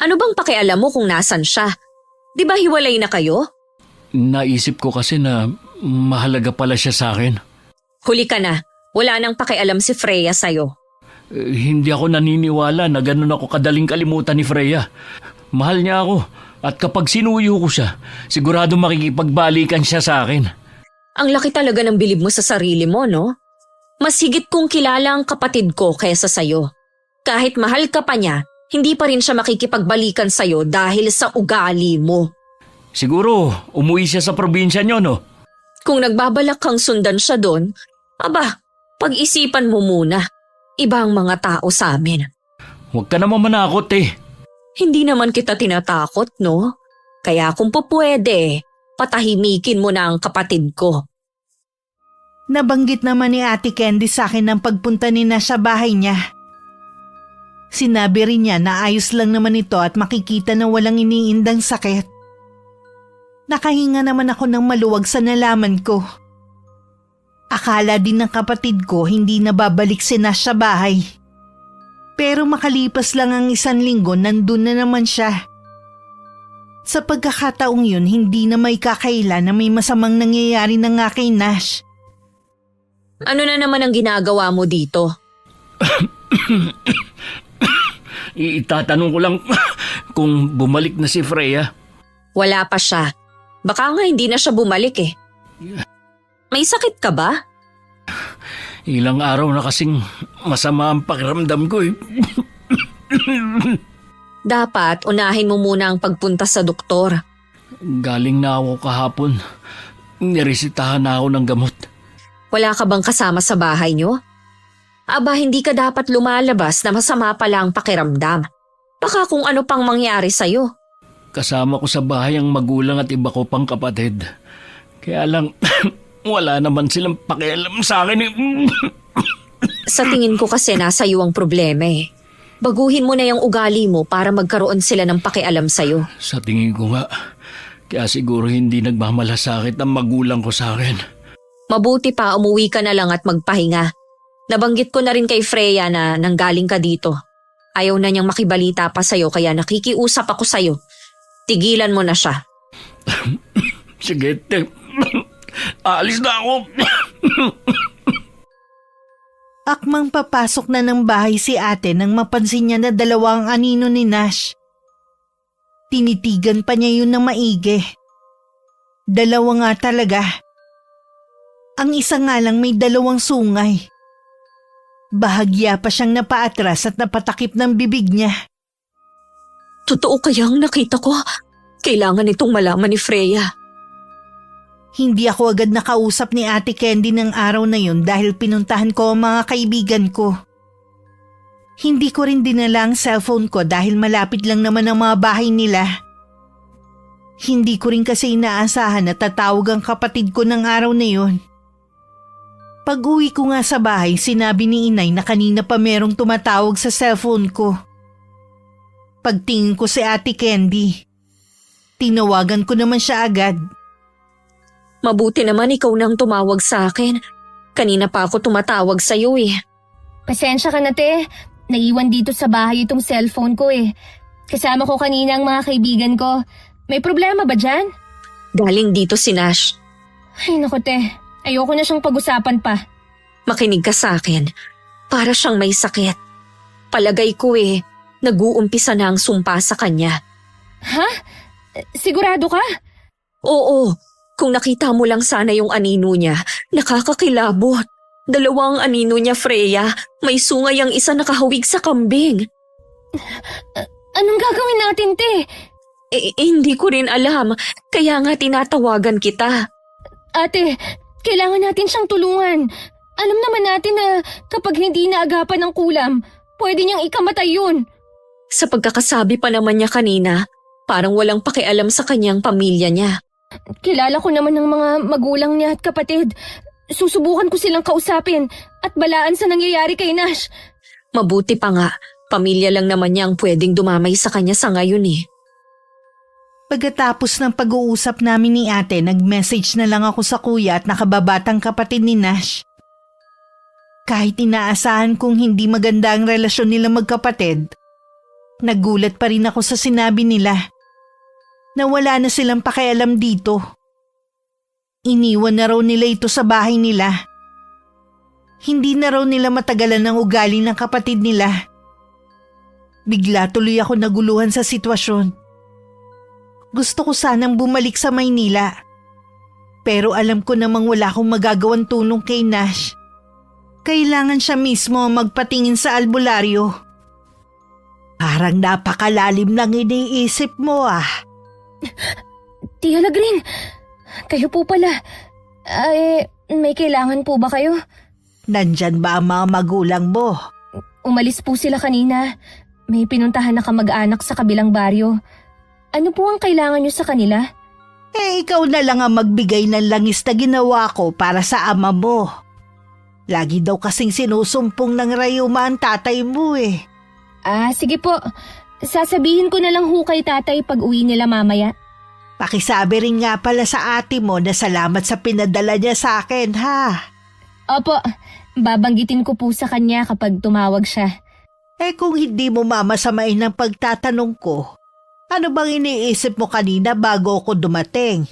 Ano bang pakialam mo kung nasan siya? Di ba hiwalay na kayo? Naisip ko kasi na mahalaga pala siya sa akin. Huli ka na. Wala nang pakialam si Freya sa'yo. Hindi ako naniniwala na ganun ako kadaling kalimutan ni Freya. Mahal niya ako at kapag sinuyo ko siya, sigurado makikipagbalikan siya sa akin. Ang laki talaga ng bilib mo sa sarili mo, no? Mas higit kong kilala ang kapatid ko kaysa sa'yo. Kahit mahal ka pa niya, hindi pa rin siya makikipagbalikan sa'yo dahil sa ugali mo. Siguro, umuwi siya sa probinsya niyo, no? Kung nagbabalak kang sundan siya doon, aba, pag-isipan mo muna. Iba ang mga tao sa amin. Huwag ka naman manakot eh. Hindi naman kita tinatakot, no? Kaya kung pupwede, patahimikin mo na ang kapatid ko. Nabanggit naman ni Ate Candy sa akin ng pagpunta ni Nash sa bahay niya. Sinabi rin niya na ayos lang naman ito at makikita na walang iniindang sakit. Nakahinga naman ako ng maluwag sa nalaman ko. Akala din ng kapatid ko hindi na babalik si Nash sa bahay. Pero makalipas lang ang 1 linggo, nandun na naman siya. Sa pagkakataong yun, hindi na may kakaila na may masamang nangyayari na nga kay Nash. Ano na naman ang ginagawa mo dito? Itatanong ko lang kung bumalik na si Freya. Wala pa siya. Baka nga hindi na siya bumalik eh. May sakit ka ba? Ilang araw na kasing masama ang pakiramdam ko eh. Dapat unahin mo muna ang pagpunta sa doktor. Galing na ako kahapon. Niresitahan na ako ng gamot. Wala ka bang kasama sa bahay niyo? Aba, hindi ka dapat lumalabas na masama pala ang pakiramdam. Baka kung ano pang mangyari sa'yo. Kasama ko sa bahay ang magulang at iba ko pang kapatid. Kaya lang, wala naman silang pakialam sa akin eh. Sa tingin ko kasi nasa iyo ang problema eh. Baguhin mo na yung ugali mo para magkaroon sila ng pakialam sa'yo. Sa tingin ko nga, kaya siguro hindi nagmamalasakit ang magulang ko sa akin. Mabuti pa umuwi ka na lang at magpahinga. Nabanggit ko na rin kay Freya na nanggaling ka dito. Ayaw na niyang makibalita pa sa'yo kaya nakikiusap ako sa'yo. Tigilan mo na siya. Sige, alis na ako. Akmang papasok na ng bahay si ate nang mapansin niya na 2 ang anino ni Nash. Tinitigan pa niya yun ng maigi. 2 nga talaga. Ang isa nga lang may 2 sungay. Bahagya pa siyang napaatras at napatakip ng bibig niya. Totoo kaya ang nakita ko? Kailangan itong malaman ni Freya. Hindi ako agad nakausap ni Ate Candy ng araw na yun dahil pinuntahan ko ang mga kaibigan ko. Hindi ko rin dinala ang cellphone ko dahil malapit lang naman ang mga bahay nila. Hindi ko rin kasi inaasahan na tatawag ang kapatid ko ng araw na yun. Pag-uwi ko nga sa bahay, sinabi ni inay na kanina pa merong tumatawag sa cellphone ko. Pagtingin ko si Ate Candy, tinawagan ko naman siya agad. Mabuti naman ikaw nang tumawag sa akin. Kanina pa ako tumatawag sa iyo eh. Pasensya ka na, te. Naiwan dito sa bahay itong cellphone ko eh. Kasama ko kanina ang mga kaibigan ko. May problema ba dyan? Galing dito si Nash. Ay naku, te. Ayoko na siyang pag-usapan pa. Makinig ka sa akin. Para siyang may sakit. Palagay ko eh, nag-uumpisa na ang sumpa sa kanya. Ha? Sigurado ka? Oo, kung nakita mo lang sana yung anino niya, nakakakilabot. 2 ang anino niya, Freya. May sungay ang isa nakahawig sa kambing. Anong gagawin natin, te? Hindi ko rin alam, kaya nga tinatawagan kita. Ate, kailangan natin siyang tulungan. Alam naman natin na kapag hindi naagapan ng kulam, pwede niyang ikamatay yun. Sa pagkakasabi pa naman niya kanina, parang walang pakialam sa kanyang pamilya niya. Kilala ko naman ng mga magulang niya at kapatid. Susubukan ko silang kausapin at balaan sa nangyayari kay Nash. Mabuti pa nga, pamilya lang naman niya ang pwedeng dumamay sa kanya sa ngayon eh. Pagkatapos ng pag-uusap namin ni ate, nag-message na lang ako sa kuya at nakababatang kapatid ni Nash. Kahit inaasahan kong hindi maganda ang relasyon nila magkapatid, nagulat pa rin ako sa sinabi nila na wala na silang pakialam dito. Iniwan na raw nila ito sa bahay nila. Hindi na raw nila matagalan ang ugali ng kapatid nila. Bigla tuloy ako naguluhan sa sitwasyon. Gusto ko sanang bumalik sa Maynila. Pero alam ko namang wala akong magagawang tulong kay Nash. Kailangan siya mismo ang magpatingin sa albularyo. Parang napakalalim ng iniisip mo Tia Lagring, kayo po pala. May kailangan po ba kayo? Nandyan ba ang mga magulang mo? Umalis po sila kanina. May pinuntahan na kamag-anak sa kabilang baryo. Ano po ang kailangan niyo sa kanila? Ikaw na lang ang magbigay ng langis na ginawa ko para sa ama mo. Lagi daw kasing sinusumpong ng rayuma ang tatay mo Sige po. Sasabihin ko na lang ho kay tatay pag uwi nila mamaya. Pakisabi rin nga pala sa ate mo na salamat sa pinadala niya sa akin, ha? Opo, babanggitin ko po sa kanya kapag tumawag siya. Kung hindi mo mamasamain ng pagtatanong ko, ano bang iniisip mo kanina bago ako dumating?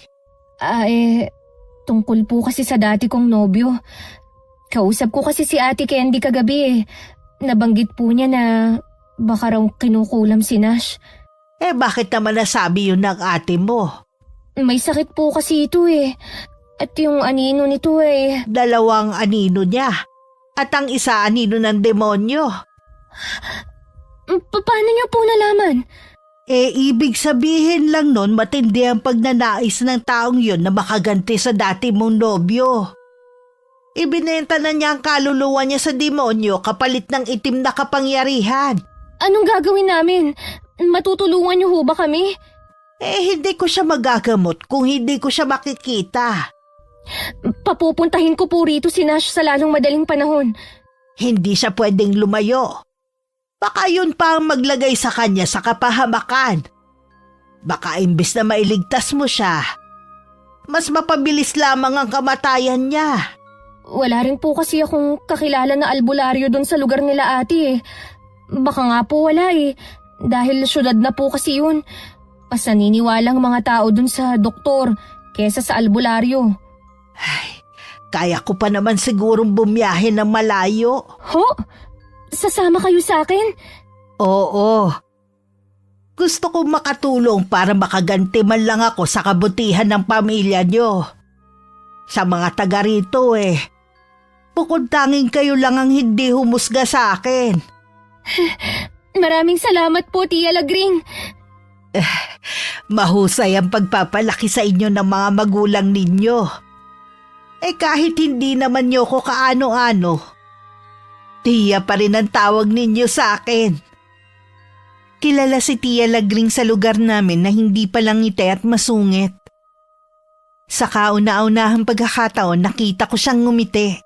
Tungkol po kasi sa dati kong nobyo. Kausap ko kasi si Ate Candy kagabi Nabanggit po niya na baka raw kinukulam si Nash. Bakit naman nasabi yun ng ate mo? May sakit po kasi ito At yung anino nito 2 anino niya. At ang isa anino ng demonyo. Paano niyo po nalaman? Ibig sabihin lang nun matindi ang pagnanais ng taong yun na makaganti sa dati mong nobyo. Ibinenta na niya ang kaluluwa niya sa demonyo kapalit ng itim na kapangyarihan. Anong gagawin namin? Matutulungan niyo ho ba kami? Hindi ko siya magagamot kung hindi ko siya makikita. Papupuntahin ko po rito si Nash sa lalong madaling panahon. Hindi siya pwedeng lumayo. Baka yun pa ang maglagay sa kanya sa kapahamakan. Baka imbes na mailigtas mo siya, mas mapabilis lamang ang kamatayan niya. Wala rin po kasi akong kakilala na albularyo doon sa lugar nila ate Baka nga po wala dahil syudad na po kasi yun. Mas naniniwalang mga tao doon sa doktor kesa sa albularyo. Kaya ko pa naman sigurong bumiyahe ng malayo. Ho? Sasama kayo sa akin? Oo. Gusto kong makatulong para makaganti man lang ako sa kabutihan ng pamilya niyo. Sa mga taga rito bukod tanging kayo lang ang hindi humusga sa akin. Maraming salamat po, Tia Lagring. Mahusay ang pagpapalaki sa inyo ng mga magulang ninyo. Kahit hindi naman niyo ko kaano-ano, Tia pa rin ang tawag ninyo sa akin. Kilala si Tia Lagring sa lugar namin na hindi palang ngiti at masungit. Sa kauna-unahang pagkakataon nakita ko siyang ngumiti.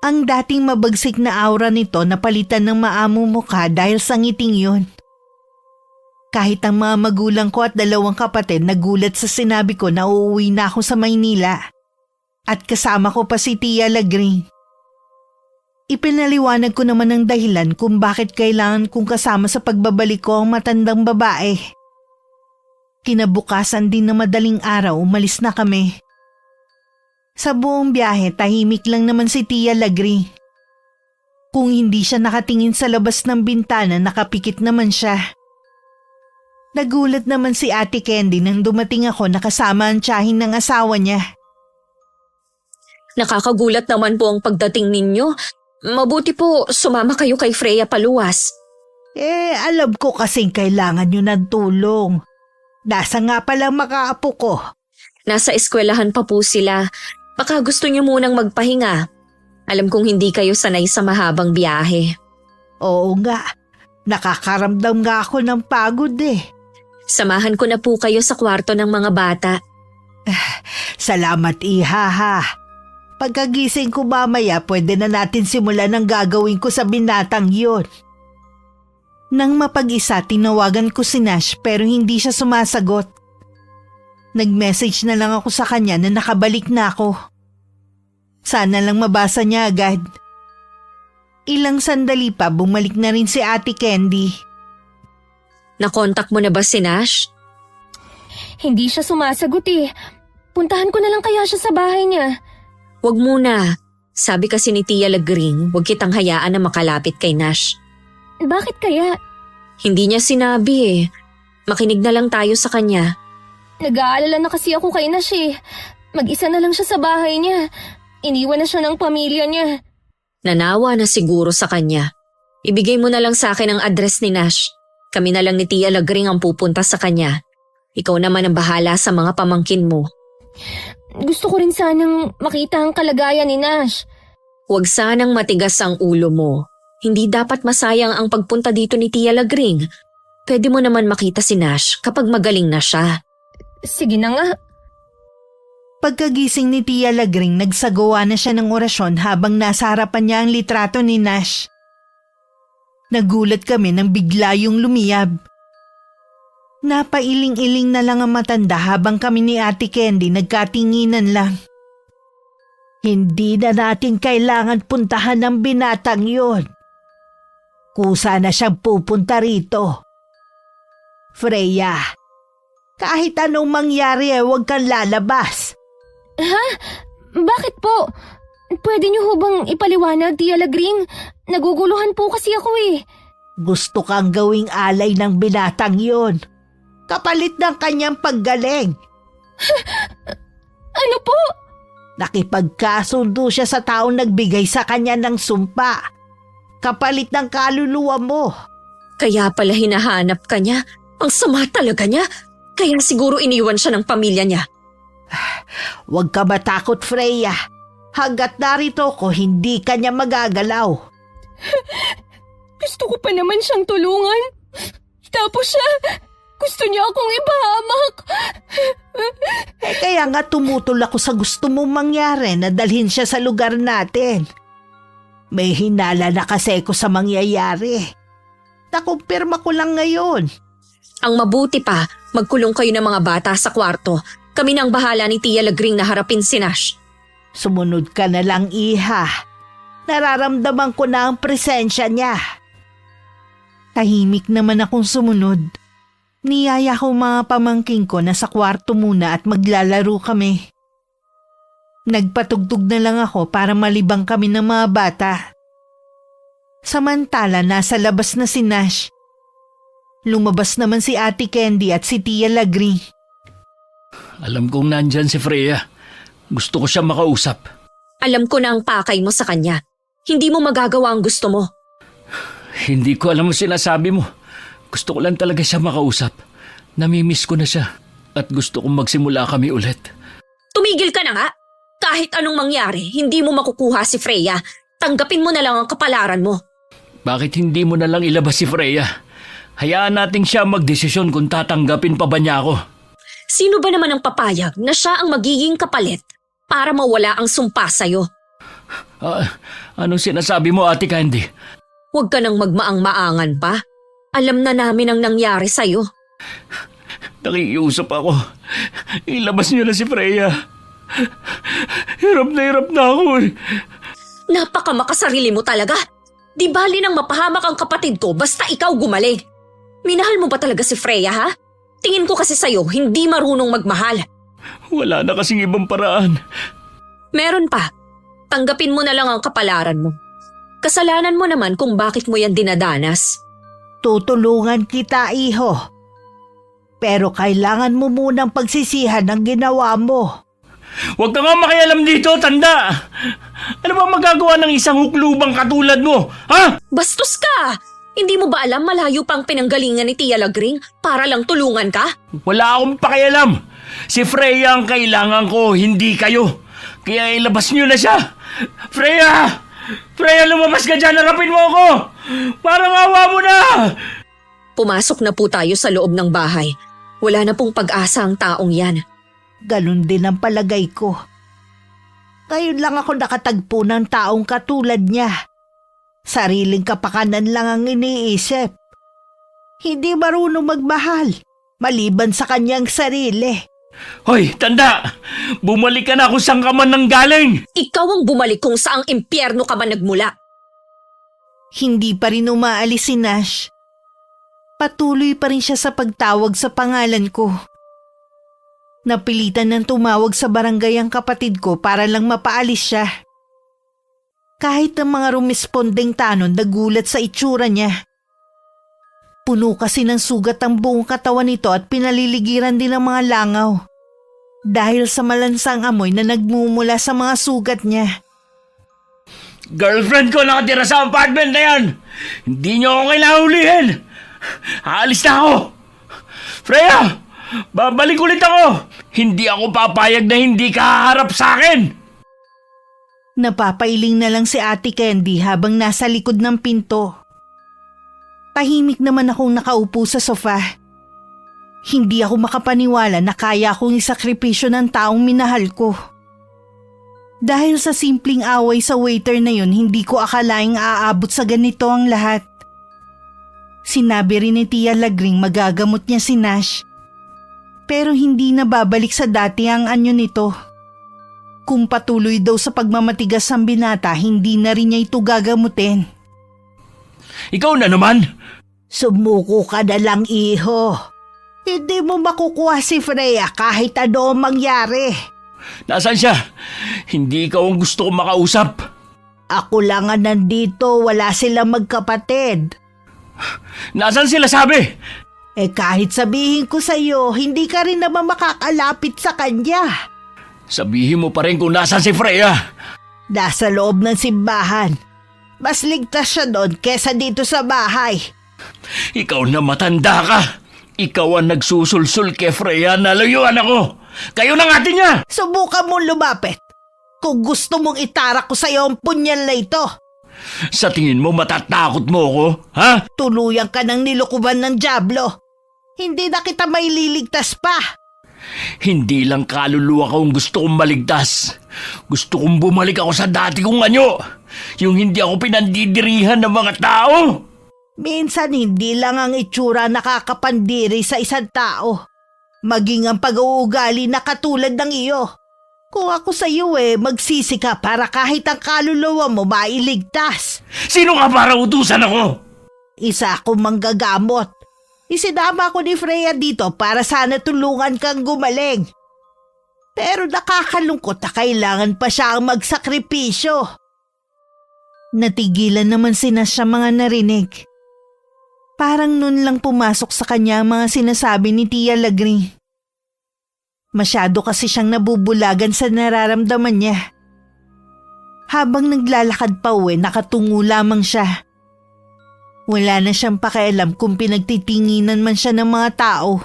Ang dating mabagsik na aura nito napalitan ng maamong mukha dahil sa ngiting yun. Kahit ang mga magulang ko at 2 kapatid nagulat sa sinabi ko na uuwi na ako sa Maynila. At kasama ko pa si Tia Lagring. Ipinaliwanag ko naman ang dahilan kung bakit kailangan kong kasama sa pagbabalik ko ang matandang babae. Kinabukasan din na madaling araw umalis na kami. Sa buong biyahe tahimik lang naman si Tia Lagring. Kung hindi siya nakatingin sa labas ng bintana nakapikit naman siya. Nagulat naman si Ate Candy nang dumating ako na kasama ang tiyahin ng asawa niya. Nakakagulat naman po ang pagdating ninyo. Mabuti po sumama kayo kay Freya paluwas. Alam ko kasing kailangan nyo ng tulong. Nasa nga palang makaapo ko. Nasa eskwelahan pa po sila. Baka gusto niyo munang magpahinga. Alam kong hindi kayo sanay sa mahabang biyahe. Oo nga. Nakakaramdam nga ako ng pagod Samahan ko na po kayo sa kwarto ng mga bata. Salamat iha ha. Pagkagising ko mamaya pwede na natin simulan ang gagawin ko sa binatang yun. Nang mapag-isa tinawagan ko si Nash pero hindi siya sumasagot. Nag-message na lang ako sa kanya na nakabalik na ako. Sana lang mabasa niya agad. Ilang sandali pa bumalik na rin si Ate Candy. Nakontak mo na ba si Nash? Hindi siya sumasagot eh. Puntahan ko na lang kaya siya sa bahay niya. Huwag muna. Sabi kasi ni Tia Lagring, huwag kitang hayaan na makalapit kay Nash. Bakit kaya? Hindi niya sinabi eh. Makinig na lang tayo sa kanya. Nag-aalala na kasi ako kay Nash eh. Mag-isa na lang siya sa bahay niya. Iniwan na siya ng pamilya niya. Nanawa na siguro sa kanya. Ibigay mo na lang sa akin ang address ni Nash. Kami na lang ni Tia Lagring ang pupunta sa kanya. Ikaw naman ang bahala sa mga pamangkin mo. Gusto ko rin sanang makita ang kalagayan ni Nash. Huwag sanang matigas ang ulo mo. Hindi dapat masayang ang pagpunta dito ni Tia Lagring. Pwede mo naman makita si Nash kapag magaling na siya. Sige na nga. Pagkagising ni Tia Lagring, nagsagawa na siya ng orasyon habang nasa harapan niya ang litrato ni Nash. Nagulat kami nang bigla yung lumiyab. Napailing-iling na lang ang matanda habang kami ni Ate Candy nagkatinginan lang. Hindi na natin kailangan puntahan ng binatang yon. Kusa na siyang pupunta rito. Freya, kahit anong mangyari huwag kang lalabas. Ha? Bakit po? Pwede niyo hubang ipaliwanag, Tia Lagring? Naguguluhan po kasi ako eh. Gusto kang gawing alay ng binatang yon. Kapalit ng kanyang paggaling. Ano po? Nakipagkasundo siya sa taong nagbigay sa kanya ng sumpa. Kapalit ng kaluluwa mo. Kaya pala hinahanap ka niya. Ang sama talaga niya. Kaya siguro iniwan siya ng pamilya niya. Huwag ka matakot, Freya. Hanggat narito ko, hindi ka niya magagalaw. Gusto ko pa naman siyang tulungan. Tapos siya, gusto niya akong ipahamak. Kaya nga tumutol ako sa gusto mong mangyari na dalhin siya sa lugar natin. May hinala na kasi ko sa mangyayari. Nakumpirma ko lang ngayon. Ang mabuti pa, magkulong kayo ng mga bata sa kwarto. Kami nang bahala ni Tia Lagring na harapin si Nash. Sumunod ka na lang, iha. Nararamdaman ko na ang presensya niya. Tahimik naman akong sumunod. Niyaya ko mga pamangking ko na sa kwarto muna at maglalaro kami. Nagpatugtog na lang ako para malibang kami ng mga bata. Samantala nasa labas na si Nash. Lumabas naman si Ate Candy at si Tia Lagring. Alam kong nandyan si Freya. Gusto ko siya makausap. Alam ko na ang pakay mo sa kanya. Hindi mo magagawa ang gusto mo. Hindi ko alam ang sinasabi mo. Gusto ko lang talaga siya makausap. Namimiss ko na siya at gusto kong magsimula kami ulit. Tumigil ka na nga. Kahit anong mangyari, hindi mo makukuha si Freya. Tanggapin mo na lang ang kapalaran mo. Bakit hindi mo na lang ilabas si Freya? Hayaan nating siya magdesisyon kung tatanggapin pa ba niya ako. Sino ba naman ang papayag na siya ang magiging kapalit para mawala ang sumpa sa'yo? Anong sinasabi mo, Ate Candy? Huwag ka nang magmaang-maangan pa. Alam na namin ang nangyari sa'yo. Nakikiusap ako. Ilabas niyo na si Freya. Hirap na ako eh. Napakamakasarili mo talaga. Di bali nang mapahamak ang kapatid ko basta ikaw gumaling. Minahal mo ba talaga si Freya, ha? Tingin ko kasi sa'yo, hindi marunong magmahal. Wala na kasing ibang paraan. Meron pa. Tanggapin mo na lang ang kapalaran mo. Kasalanan mo naman kung bakit mo yan dinadanas. Tutulungan kita, iho. Pero kailangan mo munang pagsisihan ang ginawa mo. Huwag ka nga makialam dito, tanda! Ano ba magagawa ng isang huklubang katulad mo, ha? Bastos ka! Hindi mo ba alam malayo pang pinanggalingan ni Tia Lagring para lang tulungan ka? Wala akong pakialam. Si Freya ang kailangan ko, hindi kayo. Kaya ilabas niyo na siya. Freya! Freya, lumabas ka dyan, harapin mo ako! Parang awa mo na! Pumasok na po tayo sa loob ng bahay. Wala na pong pag-asa ang taong yan. Ganun din ang palagay ko. Ngayon lang ako nakatagpo ng taong katulad niya. Sariling kapakanan lang ang iniisip. Hindi marunong magmahal, maliban sa kanyang sarili. Hoy, tanda! Bumalik ka na kung saan ka man nanggaling! Ikaw ang bumalik kung saang impyerno ka man nagmula. Hindi pa rin umaalis si Nash. Patuloy pa rin siya sa pagtawag sa pangalan ko. Napilitan ng tumawag sa barangay ang kapatid ko para lang mapaalis siya. Kahit ang mga rumespondeng tanod nagulat sa itsura niya. Puno kasi ng sugat ang buong katawan nito at pinaliligiran din ng mga langaw. Dahil sa malansang amoy na nagmumula sa mga sugat niya. Girlfriend ko nakatira sa apartment na yan! Hindi niyo ako kailangan. Aalis na ako! Freya! Babalik ulit ako! Hindi ako papayag na hindi ka haharap sa akin! Napapailing na lang si Ate Candy habang nasa likod ng pinto. Tahimik naman akong nakaupo sa sofa. Hindi ako makapaniwala na kaya akong isakripisyo ng taong minahal ko. Dahil sa simpleng away sa waiter na yun, hindi ko akalaing aabot sa ganito ang lahat. Sinabi rin ni Tia Lagring magagamot niya si Nash. Pero hindi na babalik sa dati ang anyo nito. Kung patuloy daw sa pagmamatigas ang binata, hindi na rin niya ito gagamutin. Ikaw na naman! Sumuko ka na lang, iho. Hindi mo makukuha si Freya kahit ano ang mangyari. Nasaan siya? Hindi ikaw ang gusto kong makausap. Ako lang ang nandito, wala silang magkapatid. Nasaan sila sabi? Kahit sabihin ko sa'yo, hindi ka rin naman makakalapit sa kanya. Sabihin mo pa rin kung nasaan si Freya. Nasa loob ng simbahan. Mas ligtas siya doon kesa dito sa bahay. Ikaw na matanda ka. Ikaw ang nagsusulsul kay Freya na layuan ako. Kayo na atin niya. Subukan mong lumapit. Kung gusto mong itara ko sa'yo ang punyal na ito. Sa tingin mo matatakot mo ako, ha? Tuluyan ka ng nilukuban ng dyablo. Hindi na kita may liligtas pa. Hindi lang kaluluwa ko ang gusto kong maligtas. Gusto kong bumalik ako sa dati kong anyo. Yung hindi ako pinandidirihan ng mga tao. Minsan hindi lang ang itsura nakakapandiri sa isang tao. Maging ang pag-uugali na katulad ng iyo. Kung ako sa iyo magsisi ka para kahit ang kaluluwa mo mailigtas. Sino ka para utusan ako? Isa akong manggagamot. Isinama ko ni Freya dito para sana tulungan kang gumaling. Pero nakakalungkot na kailangan pa siya ang magsakripisyo. Natigilan naman si Nash sa mga narinig. Parang nun lang pumasok sa kanya ang mga sinasabi ni Tia Lagring. Masyado kasi siyang nabubulagan sa nararamdaman niya. Habang naglalakad pa uwi, nakatungo lamang siya. Wala na siyang pakialam kung pinagtitinginan man siya ng mga tao.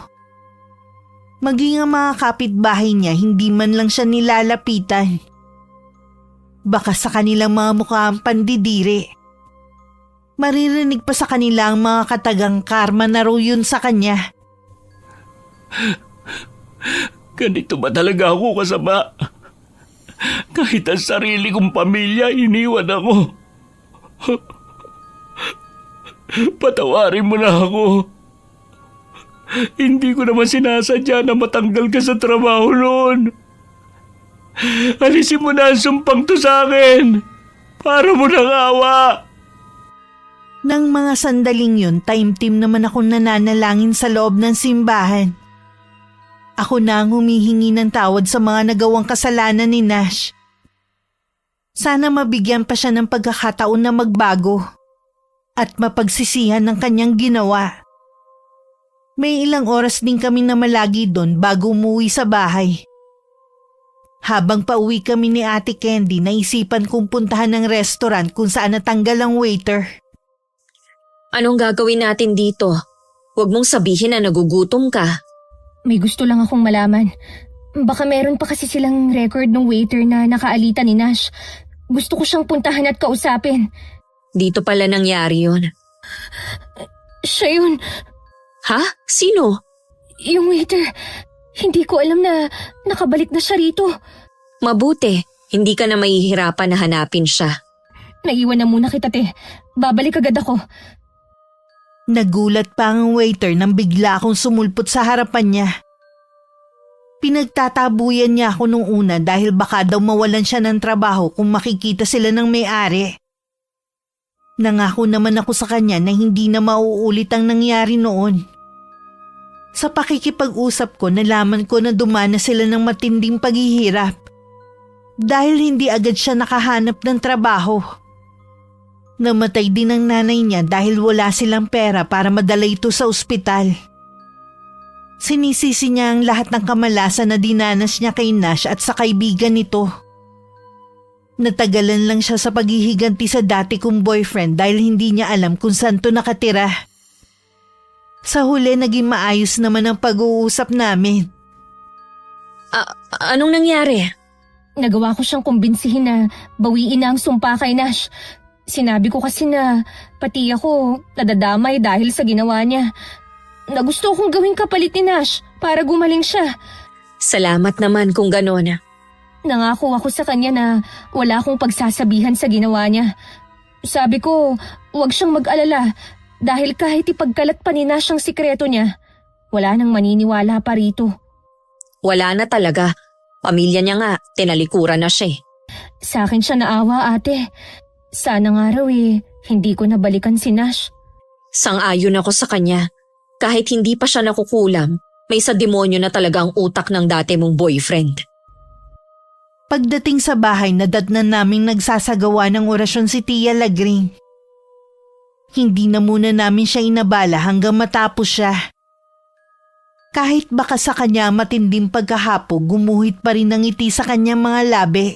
Maging ang mga kapitbahay niya, hindi man lang siya nilalapitan. Baka sa kanilang mga mukha ang pandidiri. Maririnig pa sa kanila ang mga katagang karma na raw yun sa kanya. Ganito ba talaga ako kasama? Kahit ang sarili kong pamilya, iniwan ako. Patawarin mo na ako. Hindi ko naman sinasadya na matanggal ka sa trabaho noon. Alisin mo na ang sumpang to sa akin. Para mo nang awa. Nang mga sandaling yun, time-team naman akong nananalangin sa loob ng simbahan. Ako na ang humihingi ng tawad sa mga nagawang kasalanan ni Nash. Sana mabigyan pa siya ng pagkakataon na magbago at mapagsisihan ng kanyang ginawa. May ilang oras din kami na malagi doon bago umuwi sa bahay. Habang pauwi kami ni Ate Candy, naisipan kong puntahan ng restaurant kung saan natanggal ang waiter. Anong gagawin natin dito? Huwag mong sabihin na nagugutom ka. May gusto lang akong malaman. Baka meron pa kasi silang record ng waiter na nakaalita ni Nash. Gusto ko siyang puntahan at kausapin. Dito pala nangyari yun. Siya yun. Ha? Sino? Yung waiter. Hindi ko alam na nakabalik na siya rito. Mabuti. Hindi ka na mahihirapan na hanapin siya. Naiwan na muna kita, te. Babalik agad ako. Nagulat pa ang waiter nang bigla akong sumulpot sa harapan niya. Pinagtatabuyan niya ako nung una dahil baka daw mawalan siya ng trabaho kung makikita sila ng may-ari. Nangako naman ako sa kanya na hindi na mauulit ang nangyari noon. Sa pakikipag-usap ko, nalaman ko na dumana sila ng matinding paghihirap dahil hindi agad siya nakahanap ng trabaho. Namatay din ang nanay niya dahil wala silang pera para madala ito sa ospital. Sinisisi niya ang lahat ng kamalasan na dinanas niya kay Nash at sa kaibigan nito. Natagalan lang siya sa paghihiganti sa dati kong boyfriend dahil hindi niya alam kung saan to nakatira. Sa huli, naging maayos naman ang pag-uusap namin. Anong nangyari? Nagawa ko siyang kumbinsihin na bawiin na ang sumpa kay Nash. Sinabi ko kasi na pati ako nadadamay dahil sa ginawa niya. Na gusto kong gawing kapalit ni Nash para gumaling siya. Salamat naman kung gano'n. Nangako ako sa kanya na wala akong pagsasabihan sa ginawa niya. Sabi ko, huwag siyang mag-alala dahil kahit ipagkalat pa ni Nash ang sikreto niya, wala nang maniniwala pa rito. Wala na talaga. Pamilya niya nga, tinalikuran na siya. Sa akin siya naawa, ate. Sana nga raw hindi ko nabalikan si Nash. Sang-ayon ako sa kanya. Kahit hindi pa siya nakukulam, may sa demonyo na talaga ang utak ng dati mong boyfriend. Pagdating sa bahay, nadatnan naming nagsasagawa ng orasyon si Tia Lagring. Hindi na muna namin siya inabala hanggang matapos siya. Kahit baka sa kanya matinding pagkahapog, gumuhit pa rin ang ngiti sa kanyang mga labi.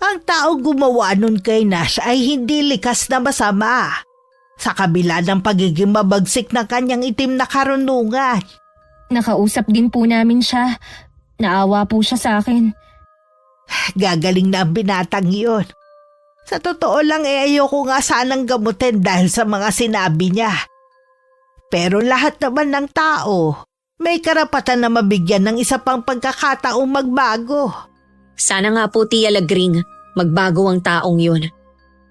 Ang tao gumawa nun kay Nash ay hindi likas na masama. Sa kabila ng pagiging mabagsik ng kanyang itim na karunungan. Nakausap din po namin siya. Naawa po siya sa akin. Gagaling na ang binatang iyon. Sa totoo lang ayoko nga sanang gamutin dahil sa mga sinabi niya. Pero lahat naman ng tao, may karapatan na mabigyan ng isa pang pagkakataong magbago. Sana nga po, Tia Lagring, magbago ang taong yun.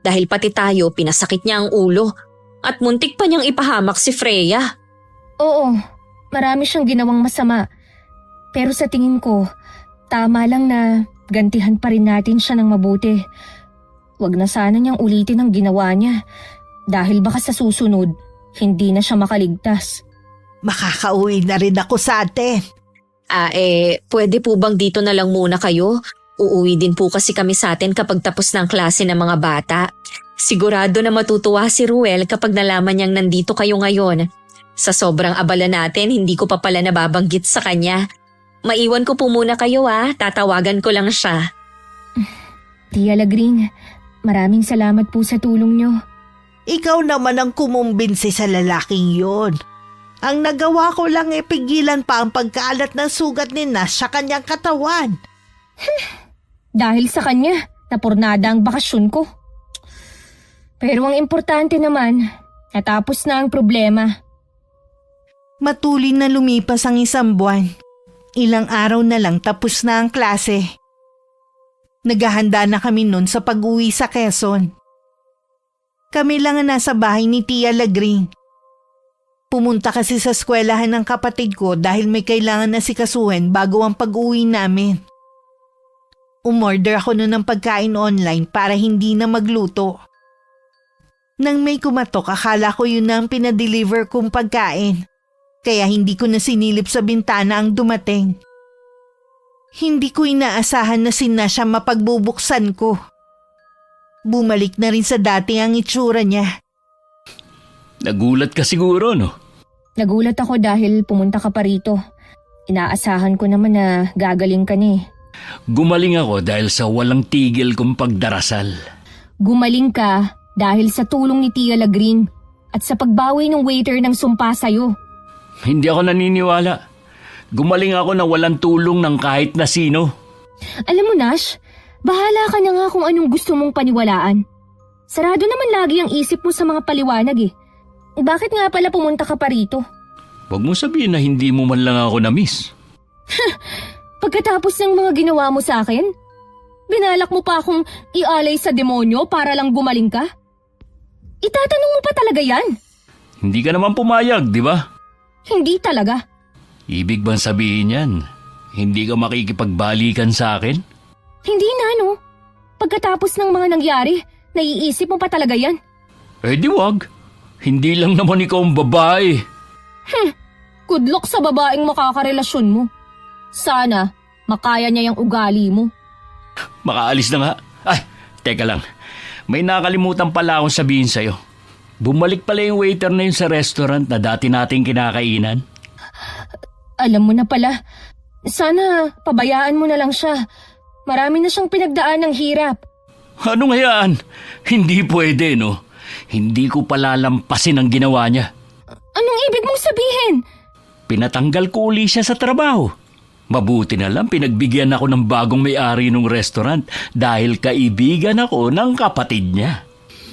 Dahil pati tayo, pinasakit niya ang ulo at muntik pa niyang ipahamak si Freya. Oo, marami siyang ginawang masama. Pero sa tingin ko, tama lang na gantihan pa rin natin siya ng mabuti. Huwag na sana niyang ulitin ang ginawa niya dahil baka sa susunod, hindi na siya makaligtas. Makakauwi na rin ako sa atin. Pwede po bang dito na lang muna kayo? Uuwi din po kasi kami sa atin kapag tapos ng klase ng mga bata. Sigurado na matutuwa si Ruel kapag nalaman niyang nandito kayo ngayon. Sa sobrang abala natin, hindi ko pa pala nababanggit sa kanya. Maiwan ko po muna kayo tatawagan ko lang siya. Tia Lagring, maraming salamat po sa tulong niyo. Ikaw naman ang kumumbinsi sa lalaking yon. Ang nagawa ko lang pigilan pa ang pagkaalat ng sugat ni Nash sa kanyang katawan. Dahil sa kanya, napurnada ang bakasyon ko. Pero ang importante naman, natapos na ang problema. Matuloy na lumipas ang isang buwan. Ilang araw na lang tapos na ang klase. Naghahanda na kami nun sa pag-uwi sa Quezon. Kami lang ang nasa bahay ni Tia Lagring. Pumunta kasi sa eskwelahan ng kapatid ko dahil may kailangan na sikasuhin bago ang pag-uwi namin. Umorder ako nun ng pagkain online para hindi na magluto. Nang may kumatok, akala ko yun na ang pinadeliver kong pagkain. Kaya hindi ko na sinilip sa bintana ang dumating. Hindi ko inaasahan na siya mapagbubuksan ko. Bumalik na rin sa dati ang itsura niya. Nagulat ka siguro, no? Nagulat ako dahil pumunta ka pa rito. Inaasahan ko naman na gagaling ka ni. Gumaling ako dahil sa walang tigil kong pagdarasal. Gumaling ka dahil sa tulong ni Tia Lagring at sa pagbawi ng waiter ng sumpa sa'yo. Hindi ako naniniwala. Gumaling ako na walang tulong ng kahit na sino. Alam mo, Nash, bahala ka na nga kung anong gusto mong paniwalaan. Sarado naman lagi ang isip mo sa mga paliwanag eh. Bakit nga pala pumunta ka pa rito? Huwag mo sabihin na hindi mo man lang ako na-miss. Pagkatapos ng mga ginawa mo sa akin, binalak mo pa akong ialay sa demonyo para lang gumaling ka? Itatanong mo pa talaga yan? Hindi ka naman pumayag, di ba? Hindi talaga. Ibig bang sabihin yan? Hindi ka makikipagbalikan sa akin? Hindi na, no? Pagkatapos ng mga nangyari, Naiisip mo pa talaga yan? Eh di wag. Hindi lang naman ikaw ang babae. Good luck sa babaeng makakarelasyon mo. Sana, makaya niya yung ugali mo. Makaalis na nga. Ay, teka lang. May nakalimutan pala akong sabihin sa'yo. Bumalik pala yung waiter na yun sa restaurant na dati nating kinakainan. Alam mo na pala. Sana, pabayaan mo na lang siya. Marami na siyang pinagdaan ng hirap. Anong hayaan? Hindi pwede, no? Hindi ko palalampasin ang ginawa niya. Anong ibig mong sabihin? Pinatanggal ko uli siya sa trabaho. Mabuti na lang pinagbigyan ako ng bagong may-ari ng restaurant dahil kaibigan ako ng kapatid niya.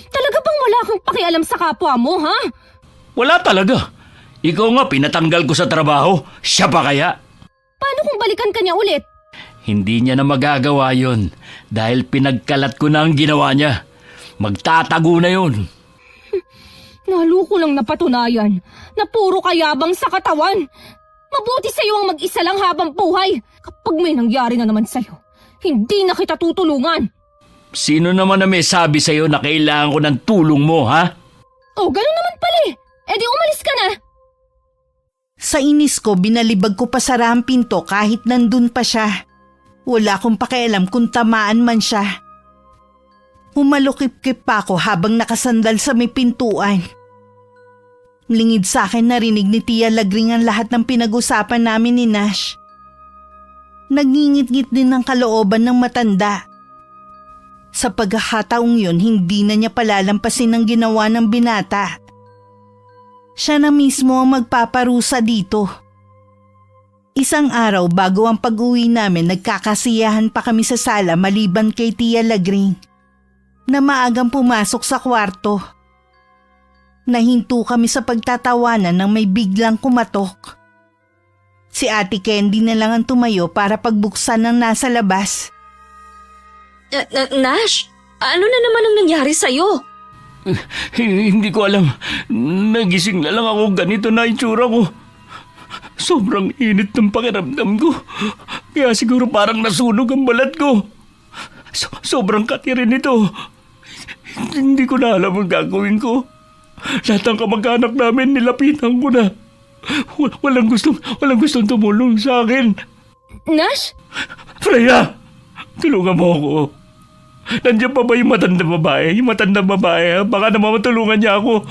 Talaga bang wala kang pakialam sa kapwa mo, ha? Wala talaga. Ikaw nga pinatanggal ko sa trabaho. Siya pa kaya? Paano kung balikan ka niya ulit? Hindi niya na magagawa yon dahil pinagkalat ko na ang ginawa niya. Magtatago na yon. Lalo ko lang napatunayan na puro kayabang sa katawan. Mabuti sa'yo ang mag-isa lang habang buhay. Kapag may nangyari na naman sa'yo, hindi na kita tutulungan. Sino naman na may sabi sa'yo na kailangan ko ng tulong mo, ha? Oh, ganun naman pala eh. E di umalis ka na. Sa inis ko, binalibag ko pa sara ang pinto kahit nandun pa siya. Wala akong pakialam kung tamaan man siya. Humalukip-kip pa ako habang nakasandal sa may pintuan. Lingid sa akin narinig ni Tia Lagring ang lahat ng pinag-usapan namin ni Nash. Nagngingit-ngit din ng kalooban ng matanda. Sa pagkakataong yun, hindi na niya palalampasin ang ginawa ng binata. Siya na mismo ang magpaparusa dito. Isang araw bago ang pag-uwi namin, nagkakasiyahan pa kami sa sala maliban kay Tia Lagring na maagang pumasok sa kwarto. Nahinto kami sa pagtatawanan nang may biglang kumatok. Si Ate Candy na lang ang tumayo para pagbuksan ng nasa labas. Nash, ano na naman ang nangyari sa'yo? Hindi ko alam. Nagising na lang ako. Ganito na itsura ko. Sobrang init ng pakiramdam ko. Kaya siguro parang nasunog ang balat ko. Sobrang katirin ito. Hindi ko na alam ang gagawin ko. Lahat ng kamag-anak namin nilapitan ko na. Walang gustong tumulong sa akin. Nash? Freya! Tulungan mo ako. Nandiyan pa ba yung matandang babae? Yung matandang babae, baka naman matulungan niya ako.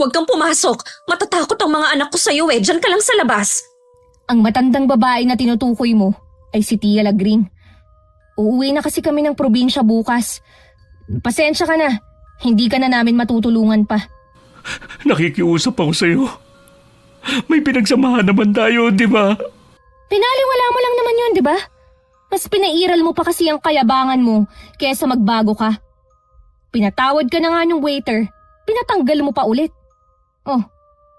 Huwag kang pumasok. Matatakot ang mga anak ko sa'yo eh. Diyan ka lang sa labas. Ang matandang babae na tinutukoy mo ay si Tia Lagring. Uuwi na kasi kami ng probinsya bukas. Pasensya ka na. Hindi ka na namin matutulungan pa. Nakikiusap ako sa'yo. May pinagsamahan naman tayo, di ba? Pinaliwala mo lang naman yun, di ba? Mas pinairal mo pa kasi ang kayabangan mo kaysa magbago ka. Pinatawad ka na nga ng waiter. Pinatanggal mo pa ulit. Oh,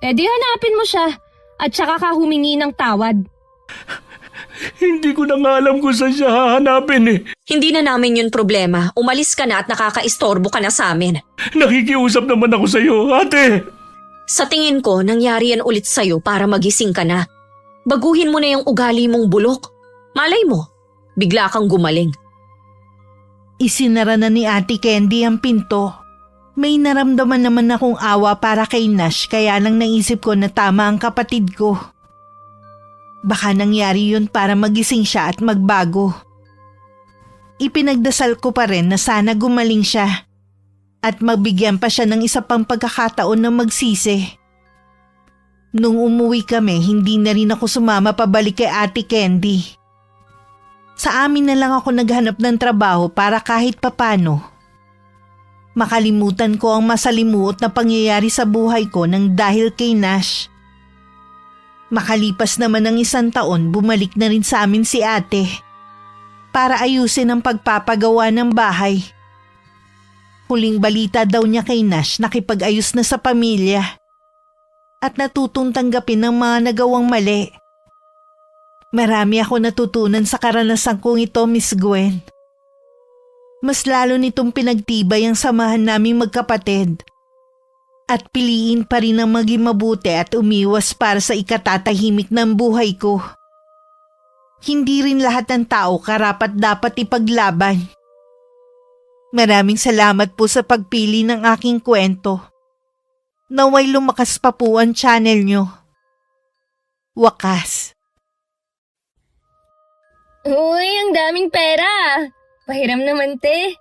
edi hanapin mo siya at saka ka humingi ng tawad. Hindi ko na nga alam kung saan siya hahanapin eh. Hindi na namin yun problema. Umalis ka na at nakakaistorbo ka na sa amin. Nakikiusap naman ako sa'yo, ate. Sa tingin ko, nangyari yan ulit sa'yo para magising ka na. Baguhin mo na yung ugali mong bulok. Malay mo, bigla kang gumaling. Isinara na ni Ate Candy ang pinto. May naramdaman naman akong awa para kay Nash kaya lang naisip ko na tama ang kapatid ko. Baka nangyari yun para magising siya at magbago. Ipinagdasal ko pa rin na sana gumaling siya at mabigyan pa siya ng isa pang pagkakataon na magsisi. Nung umuwi kami, hindi na rin ako sumama pabalik kay Ate Candy. Sa amin na lang ako naghanap ng trabaho para kahit papano makalimutan ko ang masalimuot na pangyayari sa buhay ko nang dahil kay Nash. Makalipas naman ng 1 taon, bumalik na rin sa amin si ate para ayusin ang pagpapagawa ng bahay. Huling balita daw niya kay Nash, nakipag-ayos na sa pamilya at natutong tanggapin ng mga nagawang mali. Marami ako natutunan sa karanasan kong ito, Miss Gwen. Mas lalo nitong pinagtibay ang samahan naming magkapatid. At piliin pa rin ang maging mabuti at umiwas para sa ikatatahimik ng buhay ko. Hindi rin lahat ng tao karapat dapat ipaglaban. Maraming salamat po sa pagpili ng aking kwento. Naway lumakas pa po ang channel nyo. Wakas. Uy, ang daming pera. Pahiram naman, te.